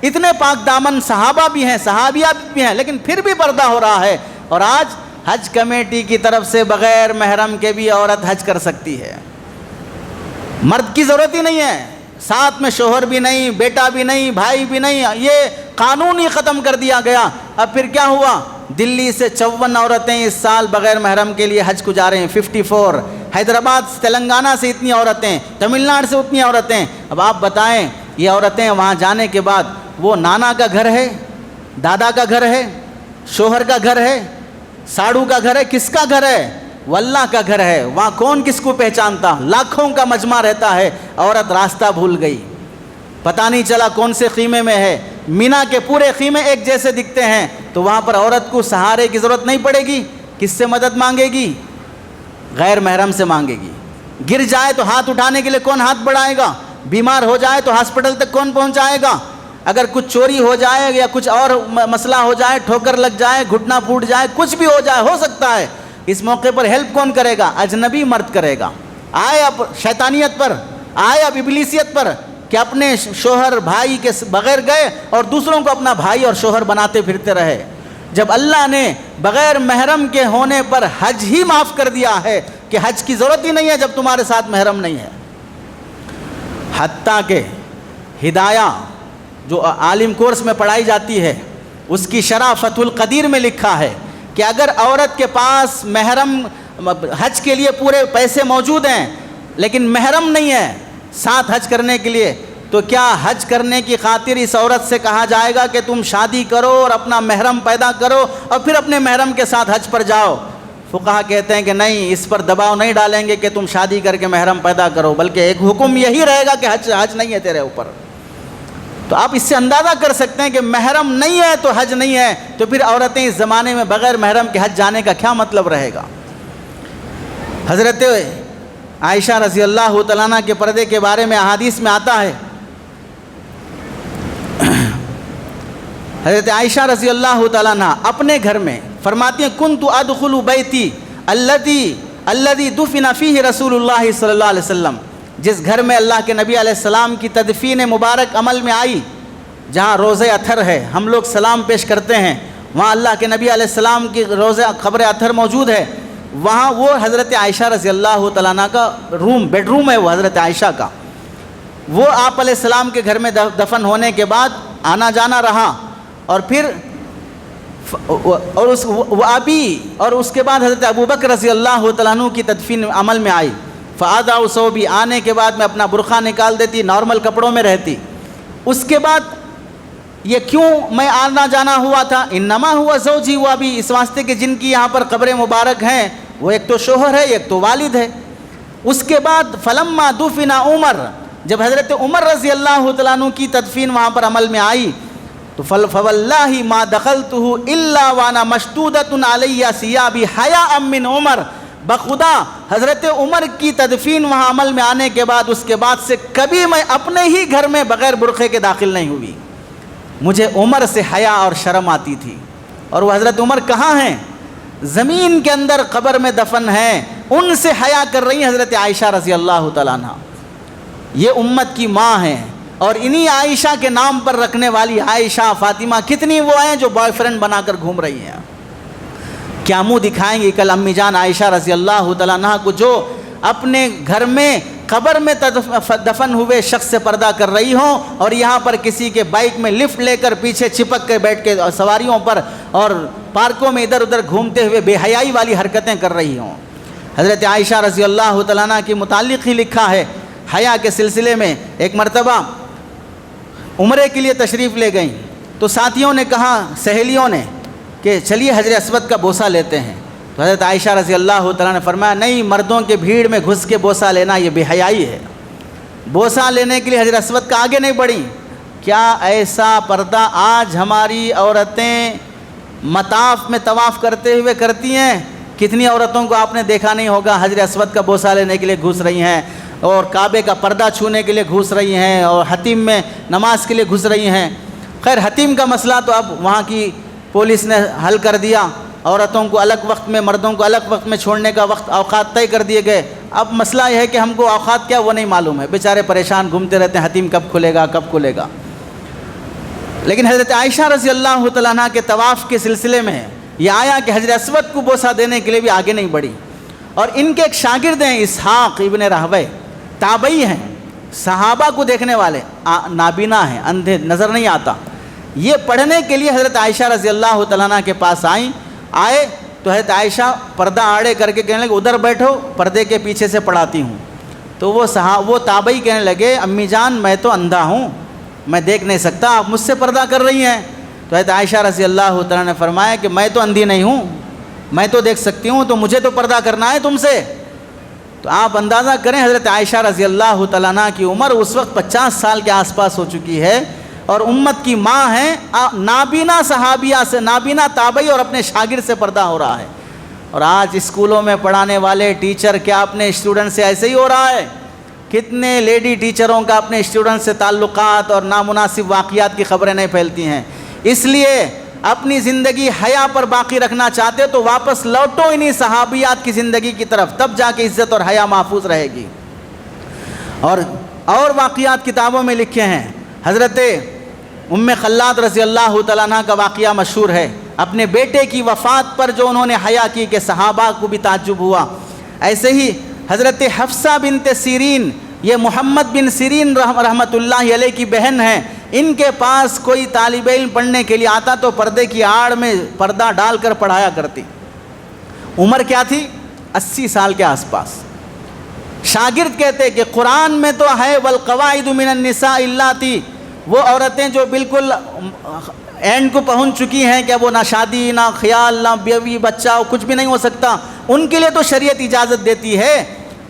اتنے پاک دامن صحابہ بھی ہیں، صحابیات بھی ہیں، لیکن پھر بھی پردہ ہو رہا ہے۔ اور آج حج کمیٹی کی طرف سے بغیر محرم کے بھی عورت حج کر سکتی ہے، مرد کی ضرورت ہی نہیں ہے، ساتھ میں شوہر بھی نہیں، بیٹا بھی نہیں، بھائی بھی نہیں، یہ قانون ہی ختم کر دیا گیا۔ اب پھر کیا ہوا؟ دلی سے 54 عورتیں اس سال بغیر محرم کے لیے حج کو جا رہے ہیں، 54۔ حیدرآباد تلنگانہ سے اتنی عورتیں، تمل ناڈو سے اتنی عورتیں۔ اب آپ بتائیں یہ عورتیں وہاں جانے کے بعد وہ نانا کا گھر ہے، دادا کا گھر ہے، شوہر کا گھر ہے، ساڑو کا گھر ہے، کس کا گھر ہے؟ وہ اللہ کا گھر ہے، وہاں کون کس کو پہچانتا؟ لاکھوں کا مجمع رہتا ہے، عورت راستہ بھول گئی، پتہ نہیں چلا کون سے خیمے میں ہے، مینا کے پورے خیمے ایک جیسے دکھتے ہیں، تو وہاں پر عورت کو سہارے کی ضرورت نہیں پڑے گی، کس سے مدد مانگے گی؟ غیر محرم سے مانگے گی۔ گر جائے تو ہاتھ اٹھانے کے لیے کون ہاتھ بڑھائے گا؟ بیمار ہو جائے تو ہاسپٹل تک کون پہنچائے گا؟ اگر کچھ چوری ہو جائے یا کچھ اور مسئلہ ہو جائے، ٹھوکر لگ جائے، گھٹنا پھوٹ جائے، کچھ بھی ہو جائے، ہو سکتا ہے، اس موقع پر ہیلپ کون کرے گا؟ اجنبی مرد کرے گا۔ آئے اب شیطانیت پر، آئے اب ابلیسیت پر کہ اپنے شوہر بھائی کے بغیر گئے اور دوسروں کو اپنا بھائی اور شوہر بناتے پھرتے رہے، جب اللہ نے بغیر محرم کے ہونے پر حج ہی معاف کر دیا ہے کہ حج کی ضرورت ہی نہیں ہے جب تمہارے ساتھ محرم نہیں ہے۔ حتیٰ کہ ہدایہ جو عالم کورس میں پڑھائی جاتی ہے، اس کی شرح فتح القدیر میں لکھا ہے کہ اگر عورت کے پاس محرم حج کے لیے پورے پیسے موجود ہیں لیکن محرم نہیں ہے ساتھ حج کرنے کے لیے، تو کیا حج کرنے کی خاطر اس عورت سے کہا جائے گا کہ تم شادی کرو اور اپنا محرم پیدا کرو اور پھر اپنے محرم کے ساتھ حج پر جاؤ؟ فقہا کہتے ہیں کہ نہیں، اس پر دباؤ نہیں ڈالیں گے کہ تم شادی کر کے محرم پیدا کرو، بلکہ ایک حکم یہی رہے گا کہ حج نہیں ہے تیرے اوپر۔ تو آپ اس سے اندازہ کر سکتے ہیں کہ محرم نہیں ہے تو حج نہیں ہے، تو پھر عورتیں اس زمانے میں بغیر محرم کے حج جانے کا کیا مطلب رہے گا؟ حضرت عائشہ رضی اللہ تعالیٰ عنہ کے پردے کے بارے میں احادیث میں آتا ہے، حضرت عائشہ رضی اللہ تعالیٰ عنہ اپنے گھر میں فرماتی ہیں کنت ادخل بیتی الذی دفن فیہ رسول اللہ صلی اللہ علیہ وسلم، جس گھر میں اللہ کے نبی علیہ السلام کی تدفین مبارک عمل میں آئی، جہاں روضہ اطہر ہے، ہم لوگ سلام پیش کرتے ہیں، وہاں اللہ کے نبی علیہ السلام کی روضہ قبر اطہر موجود ہے، وہاں وہ حضرت عائشہ رضی اللہ تعالیٰ عنہ کا بیڈ روم ہے، وہ حضرت عائشہ کا، وہ آپ علیہ السلام کے گھر میں دفن ہونے کے بعد آنا جانا رہا، اور پھر اور اس کے بعد حضرت ابوبکر رضی اللہ تعالیٰ عنہ کی تدفین عمل میں آئی، فآدھا صوبی، آنے کے بعد میں اپنا برقع نکال دیتی، نارمل کپڑوں میں رہتی۔ اس کے بعد یہ کیوں میں آنا جانا ہوا تھا؟ انما ہوا زوجی، ہوا بھی اس واسطے کہ جن کی یہاں پر قبریں مبارک ہیں وہ ایک تو شوہر ہے، ایک تو والد ہے۔ اس کے بعد فلما دفن عمر، جب حضرت عمر رضی اللہ تعالیٰ عنہ کی تدفین وہاں پر عمل میں آئی تو فواللہ ما دخلته الا وانا مشدودۃ علی ثیابی حیاء من عمر، بخدا حضرت عمر کی تدفین وہاں عمل میں آنے کے بعد اس کے بعد سے کبھی میں اپنے ہی گھر میں بغیر برقعے کے داخل نہیں ہوئی، مجھے عمر سے حیا اور شرم آتی تھی۔ اور وہ حضرت عمر کہاں ہیں؟ زمین کے اندر قبر میں دفن ہیں، ان سے حیا کر رہی ہیں حضرت عائشہ رضی اللہ تعالیٰ عنہ، یہ امت کی ماں ہیں، اور انہی عائشہ کے نام پر رکھنے والی عائشہ فاطمہ کتنی وہ ہیں جو بوائے فرینڈ بنا کر گھوم رہی ہیں۔ کیا منہ دکھائیں گی کل امی جان عائشہ رضی اللہ تعالیٰ عنہ کو، جو اپنے گھر میں قبر میں دفن ہوئے شخص سے پردہ کر رہی ہوں، اور یہاں پر کسی کے بائک میں لفٹ لے کر پیچھے چپک کے بیٹھ کے سواریوں پر اور پارکوں میں ادھر ادھر گھومتے ہوئے بے حیائی والی حرکتیں کر رہی ہوں۔ حضرت عائشہ رضی اللہ تعالیٰ عنہ کے متعلق ہی لکھا ہے، حیا کے سلسلے میں ایک مرتبہ عمرے کے لیے تشریف لے گئیں تو ساتھیوں نے کہا، سہیلیوں نے، کہ چلیے حجر اسود کا بوسہ لیتے ہیں، تو حضرت عائشہ رضی اللہ تعالیٰ نے فرمایا نہیں، مردوں کے بھیڑ میں گھس کے بوسہ لینا یہ بے حیائی ہے، بوسہ لینے کے لیے حجر اسود کا آگے نہیں بڑھیں۔ کیا ایسا پردہ آج ہماری عورتیں مطاف میں طواف کرتے ہوئے کرتی ہیں؟ کتنی عورتوں کو آپ نے دیکھا نہیں ہوگا حجر اسود کا بوسہ لینے کے لیے گھس رہی ہیں، اور کعبے کا پردہ چھونے کے لیے گھس رہی ہیں، اور حتیم میں نماز کے لیے گھس رہی ہیں۔ خیر حتیم کا مسئلہ تو اب وہاں کی پولیس نے حل کر دیا، عورتوں کو الگ وقت میں مردوں کو الگ وقت میں چھوڑنے کا وقت اوقات طے کر دیے گئے۔ اب مسئلہ یہ ہے کہ ہم کو اوقات کیا وہ نہیں معلوم ہے، بیچارے پریشان گھومتے رہتے ہیں، حتیم کب کھلے گا کب کھلے گا۔ لیکن حضرت عائشہ رضی اللہ تعالیٰ عنہ کے طواف کے سلسلے میں یہ آیا کہ حجر اسود کو بوسہ دینے کے لیے بھی آگے نہیں بڑھی، اور ان کے ایک شاگرد ہیں اسحاق ابن راہوے، تابعی ہیں، صحابہ کو دیکھنے والے، نابینا ہیں، اندھے، نظر نہیں آتا، یہ پڑھنے کے لیے حضرت عائشہ رضی اللہ تعالیٰ عنہ کے پاس آئے تو حضرت عائشہ پردہ آڑے کر کے کہنے لگے ادھر بیٹھو، پردے کے پیچھے سے پڑھاتی ہوں۔ تو وہ تابعی کہنے لگے امی جان میں تو اندھا ہوں، میں دیکھ نہیں سکتا، آپ مجھ سے پردہ کر رہی ہیں۔ تو حضرت عائشہ رضی اللہ تعالیٰ نے فرمایا کہ میں تو اندھی نہیں ہوں، میں تو دیکھ سکتی ہوں، تو مجھے تو پردہ کرنا ہے تم سے۔ تو آپ اندازہ کریں حضرت عائشہ رضی اللہ تعالیٰ عنہ کی عمر اس وقت 50 سال کے آس پاس ہو چکی ہے، اور امت کی ماں ہیں، نابینا صحابیہ سے، نابینا تابعی اور اپنے شاگرد سے پردہ ہو رہا ہے۔ اور آج اسکولوں میں پڑھانے والے ٹیچر کیا اپنے اسٹوڈنٹ سے ایسے ہی ہو رہا ہے؟ کتنے لیڈی ٹیچروں کا اپنے اسٹوڈنٹ سے تعلقات اور نامناسب واقعات کی خبریں نہیں پھیلتی ہیں۔ اس لیے اپنی زندگی حیا پر باقی رکھنا چاہتے تو واپس لوٹو انہی صحابیات کی زندگی کی طرف، تب جا کے عزت اور حیا محفوظ رہے گی۔ اور واقعات کتابوں میں لکھے ہیں۔ حضرت ام خلاد رضی اللہ تعالیٰ عنہ کا واقعہ مشہور ہے، اپنے بیٹے کی وفات پر جو انہوں نے حیا کی کہ صحابہ کو بھی تعجب ہوا۔ ایسے ہی حضرت حفصہ بنت سیرین، یہ محمد بن سیرین رحمۃ اللہ علیہ کی بہن ہیں، ان کے پاس کوئی طالب علم پڑھنے کے لیے آتا تو پردے کی آڑ میں پردہ ڈال کر پڑھایا کرتی۔ عمر کیا تھی؟ 80 سال کے آس پاس۔ شاگرد کہتے کہ قرآن میں تو ہے والقواعد من النساء اللاتی، وہ عورتیں جو بالکل اینڈ کو پہنچ چکی ہیں کہ وہ نہ شادی نہ خیال نہ بیوی بچہ کچھ بھی نہیں ہو سکتا، ان کے لیے تو شریعت اجازت دیتی ہے۔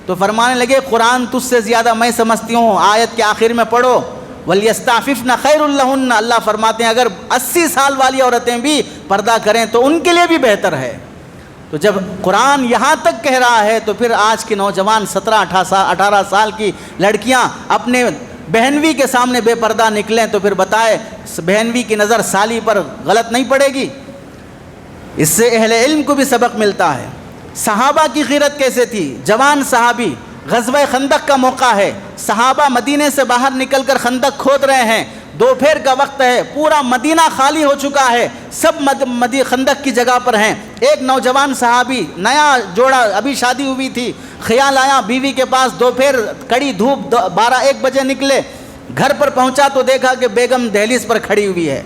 تو فرمانے لگے قرآن تجھ سے زیادہ میں سمجھتی ہوں، آیت کے آخر میں پڑھو وَلْيَسْتَعْفِفْنَ خَيْرٌ لَهُنَّ، اللہ فرماتے ہیں اگر 80 سال والی عورتیں بھی پردہ کریں تو ان کے لیے بھی بہتر ہے۔ تو جب قرآن یہاں تک کہہ رہا ہے تو پھر آج کے نوجوان 17-18 سال کی لڑکیاں اپنے بہنوی کے سامنے بے پردہ نکلیں تو پھر بتائے بہنوی کی نظر سالی پر غلط نہیں پڑے گی؟ اس سے اہل علم کو بھی سبق ملتا ہے۔ صحابہ کی غیرت کیسے تھی؟ جوان صحابی، غزوہ خندق کا موقع ہے، صحابہ مدینے سے باہر نکل کر خندق کھود رہے ہیں، دوپہر کا وقت ہے، پورا مدینہ خالی ہو چکا ہے، سب خندق کی جگہ پر ہیں۔ ایک نوجوان صحابی، نیا جوڑا، ابھی شادی ہوئی تھی، خیال آیا بیوی کے پاس، دوپہر کڑی دھوپ 12-1 بجے نکلے، گھر پر پہنچا تو دیکھا کہ بیگم دہلیز پر کھڑی ہوئی ہے۔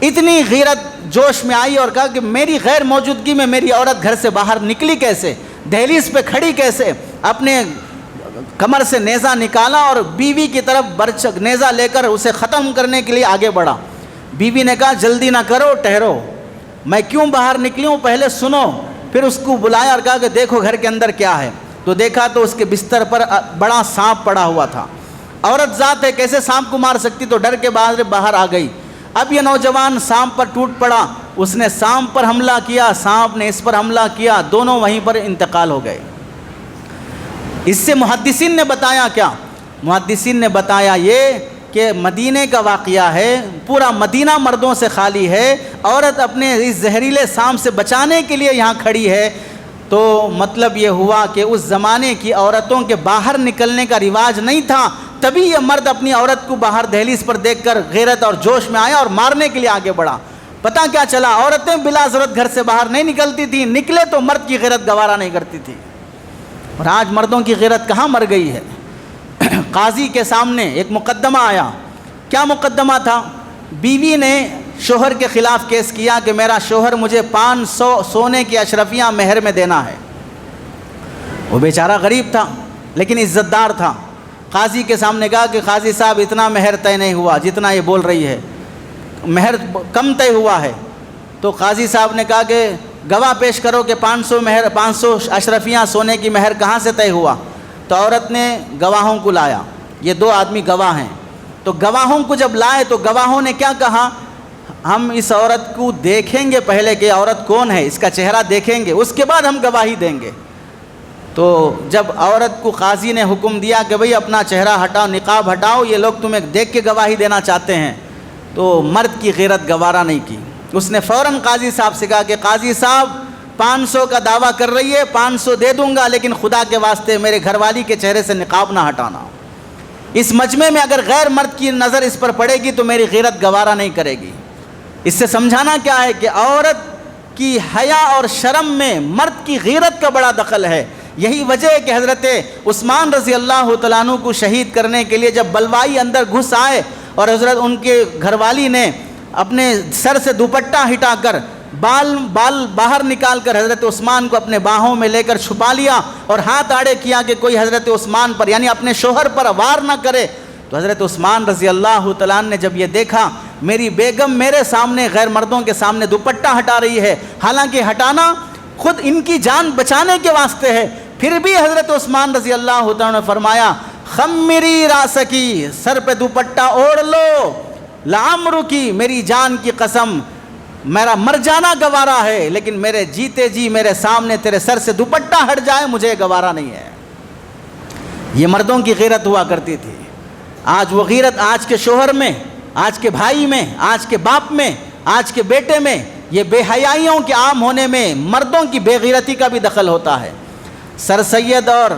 اتنی غیرت جوش میں آئی اور کہا کہ میری غیر موجودگی میں میری عورت گھر سے باہر نکلی کیسے، دہلیز پہ کھڑی کیسے؟ اپنے کمر سے نیزہ نکالا اور بیوی کی طرف نیزہ لے کر اسے ختم کرنے کے لیے آگے بڑھا۔ بیوی نے کہا جلدی نہ کرو، ٹھہرو، میں کیوں باہر نکلی ہوں پہلے سنو۔ پھر اس کو بلایا اور کہا کہ دیکھو گھر کے اندر کیا ہے، تو دیکھا تو اس کے بستر پر بڑا سانپ پڑا ہوا تھا۔ عورت ذات ہے، کیسے سانپ کو مار سکتی؟ تو ڈر کے باہر آ گئی۔ اب یہ نوجوان سانپ پر ٹوٹ پڑا، اس نے سانپ پر حملہ کیا، سانپ نے اس پر حملہ کیا، دونوں وہیں پر انتقال ہو گئے۔ اس سے محدثین نے بتایا کیا؟ محدثین نے بتایا یہ کہ مدینے کا واقعہ ہے، پورا مدینہ مردوں سے خالی ہے، عورت اپنے اس زہریلے سانپ سے بچانے کے لیے یہاں کھڑی ہے۔ تو مطلب یہ ہوا کہ اس زمانے کی عورتوں کے باہر نکلنے کا رواج نہیں تھا، تبھی یہ مرد اپنی عورت کو باہر دہلیز پر دیکھ کر غیرت اور جوش میں آیا اور مارنے کے لیے آگے بڑھا۔ پتہ کیا چلا؟ عورتیں بلا ضرورت گھر سے باہر نہیں نکلتی تھیں، نکلے تو مرد کی غیرت گوارا نہیں کرتی تھی۔ اور آج مردوں کی غیرت کہاں مر گئی ہے؟ قاضی کے سامنے ایک مقدمہ آیا۔ کیا مقدمہ تھا؟ بیوی نے شوہر کے خلاف کیس کیا کہ میرا شوہر مجھے 500 سونے کی اشرفیاں مہر میں دینا ہے۔ وہ بیچارہ غریب تھا لیکن عزت دار تھا۔ قاضی کے سامنے کہا کہ قاضی صاحب اتنا مہر طے نہیں ہوا جتنا یہ بول رہی ہے، مہر کم طے ہوا ہے۔ تو قاضی صاحب نے کہا کہ گواہ پیش کرو کہ 500 اشرفیاں سونے کی مہر کہاں سے طے ہوا؟ تو عورت نے گواہوں کو لایا، یہ 2 آدمی گواہ ہیں۔ تو گواہوں کو جب لائے تو گواہوں نے کیا کہا؟ ہم اس عورت کو دیکھیں گے پہلے کہ عورت کون ہے، اس کا چہرہ دیکھیں گے، اس کے بعد ہم گواہی دیں گے۔ تو جب عورت کو قاضی نے حکم دیا کہ بھئی اپنا چہرہ ہٹاؤ، نقاب ہٹاؤ، یہ لوگ تمہیں دیکھ کے گواہی دینا چاہتے ہیں، تو مرد کی غیرت گوارا نہیں کی۔ اس نے فوراً قاضی صاحب سے کہا کہ قاضی صاحب 500 کا دعویٰ کر رہی ہے، 500 دے دوں گا، لیکن خدا کے واسطے میرے گھر والی کے چہرے سے نقاب نہ ہٹانا۔ اس مجمع میں اگر غیر مرد کی نظر اس پر پڑے گی تو میری غیرت گوارا نہیں کرے گی۔ اس سے سمجھانا کیا ہے کہ عورت کی حیا اور شرم میں مرد کی غیرت کا بڑا دخل ہے۔ یہی وجہ ہے کہ حضرت عثمان رضی اللہ تعالیٰ عنہ کو شہید کرنے کے لیے جب بلوائی اندر گھس آئے اور حضرت ان کے گھر والی نے اپنے سر سے دوپٹہ ہٹا کر بال باہر نکال کر حضرت عثمان کو اپنے باہوں میں لے کر چھپا لیا اور ہاتھ آڑے کیا کہ کوئی حضرت عثمان پر یعنی اپنے شوہر پر وار نہ کرے، تو حضرت عثمان رضی اللہ تعالیٰ عنہ نے جب یہ دیکھا میری بیگم میرے سامنے غیر مردوں کے سامنے دوپٹہ ہٹا رہی ہے، حالانکہ ہٹانا خود ان کی جان بچانے کے واسطے ہے، پھر بھی حضرت عثمان رضی اللہ تعالیٰ نے فرمایا خمری راسکی، سر پہ دوپٹہ اوڑھ لو، لعمرکی، میری جان کی قسم میرا مر جانا گوارا ہے، لیکن میرے جیتے جی میرے سامنے تیرے سر سے دوپٹہ ہٹ جائے مجھے گوارا نہیں ہے۔ یہ مردوں کی غیرت ہوا کرتی تھی۔ آج وہ غیرت آج کے شوہر میں، آج کے بھائی میں، آج کے باپ میں، آج کے بیٹے میں، یہ بے حیائیوں کے عام ہونے میں مردوں کی بے غیرتی کا بھی دخل ہوتا ہے۔ سر سید اور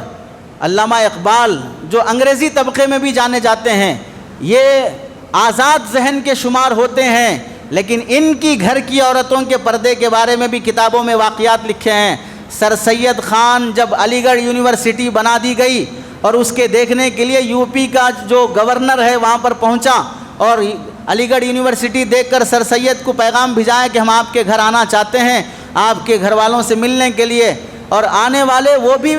علامہ اقبال جو انگریزی طبقے میں بھی جانے جاتے ہیں، یہ آزاد ذہن کے شمار ہوتے ہیں، لیکن ان کی گھر کی عورتوں کے پردے کے بارے میں بھی کتابوں میں واقعات لکھے ہیں۔ سر سید خان جب علی گڑھ یونیورسٹی بنا دی گئی اور اس کے دیکھنے کے لیے یو پی کا جو گورنر ہے وہاں پر پہنچا اور علی گڑھ یونیورسٹی دیکھ کر سر سید کو پیغام بھیجایا کہ ہم آپ کے گھر آنا چاہتے ہیں آپ کے گھر والوں سے ملنے کے لیے، اور آنے والے وہ بھی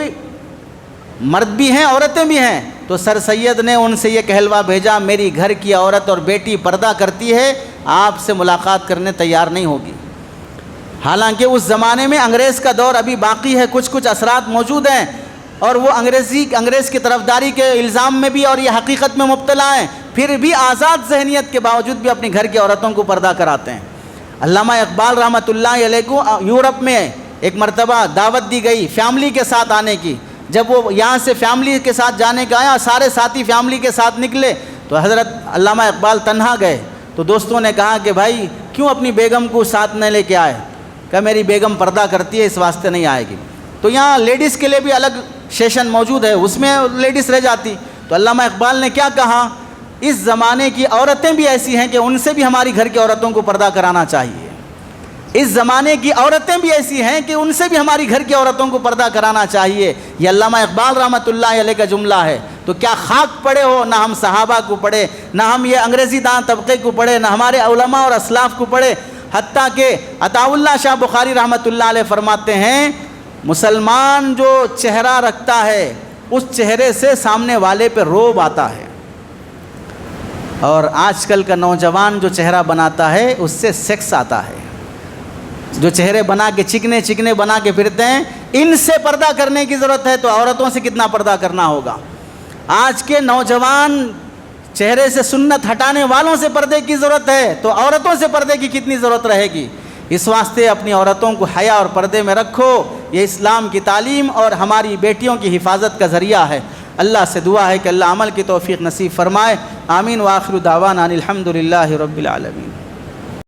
مرد بھی ہیں عورتیں بھی ہیں، تو سر سید نے ان سے یہ کہلوا بھیجا میری گھر کی عورت اور بیٹی پردہ کرتی ہے، آپ سے ملاقات کرنے تیار نہیں ہوگی۔ حالانکہ اس زمانے میں انگریز کا دور ابھی باقی ہے، کچھ اثرات موجود ہیں، اور وہ انگریز کی طرفداری کے الزام میں بھی اور یہ حقیقت میں مبتلا ہیں، پھر بھی آزاد ذہنیت کے باوجود بھی اپنی گھر کی عورتوں کو پردہ کراتے ہیں۔ علامہ اقبال رحمۃ اللہ علیہ کو یورپ میں ایک مرتبہ دعوت دی گئی فیملی کے ساتھ آنے کی، جب وہ یہاں سے فیملی کے ساتھ جانے کا آیا، سارے ساتھی فیملی کے ساتھ نکلے تو حضرت علامہ اقبال تنہا گئے، تو دوستوں نے کہا کہ بھائی کیوں اپنی بیگم کو ساتھ نہ لے کے آئے؟ کہ میری بیگم پردہ کرتی ہے اس واسطے نہیں آئے گی۔ تو یہاں لیڈیز کے لیے بھی الگ سیشن موجود ہے، اس میں لیڈیز رہ جاتی، تو علامہ اقبال نے کیا کہا، اس زمانے کی عورتیں بھی ایسی ہیں کہ ان سے بھی ہماری گھر کی عورتوں کو پردہ کرانا چاہیے، اس زمانے کی عورتیں بھی ایسی ہیں کہ ان سے بھی ہماری گھر کی عورتوں کو پردہ کرانا چاہیے۔ یہ علامہ اقبال رحمۃ اللہ علیہ کا جملہ ہے۔ تو کیا خاک پڑے ہو، نہ ہم صحابہ کو پڑھے، نہ ہم یہ انگریزی دان طبقے کو پڑھے، نہ ہمارے علماء اور اسلاف کو پڑھے، حتیٰ کہ عطا اللہ شاہ بخاری رحمۃ اللہ علیہ فرماتے ہیں مسلمان جو چہرہ رکھتا ہے اس چہرے سے سامنے والے پہ روب آتا ہے، اور آج کل کا نوجوان جو چہرہ بناتا ہے اس سے سیکس آتا ہے۔ جو چہرے بنا کے چکنے بنا کے پھرتے ہیں، ان سے پردہ کرنے کی ضرورت ہے تو عورتوں سے کتنا پردہ کرنا ہوگا۔ آج کے نوجوان چہرے سے سنت ہٹانے والوں سے پردے کی ضرورت ہے تو عورتوں سے پردے کی کتنی ضرورت رہے گی۔ اس واسطے اپنی عورتوں کو حیا اور پردے میں رکھو، یہ اسلام کی تعلیم اور ہماری بیٹیوں کی حفاظت کا ذریعہ ہے۔ اللہ سے دعا ہے کہ اللہ عمل کی توفیق نصیب فرمائے۔ آمین۔ وآخر دعوانا ان الحمد للہ رب العالمین۔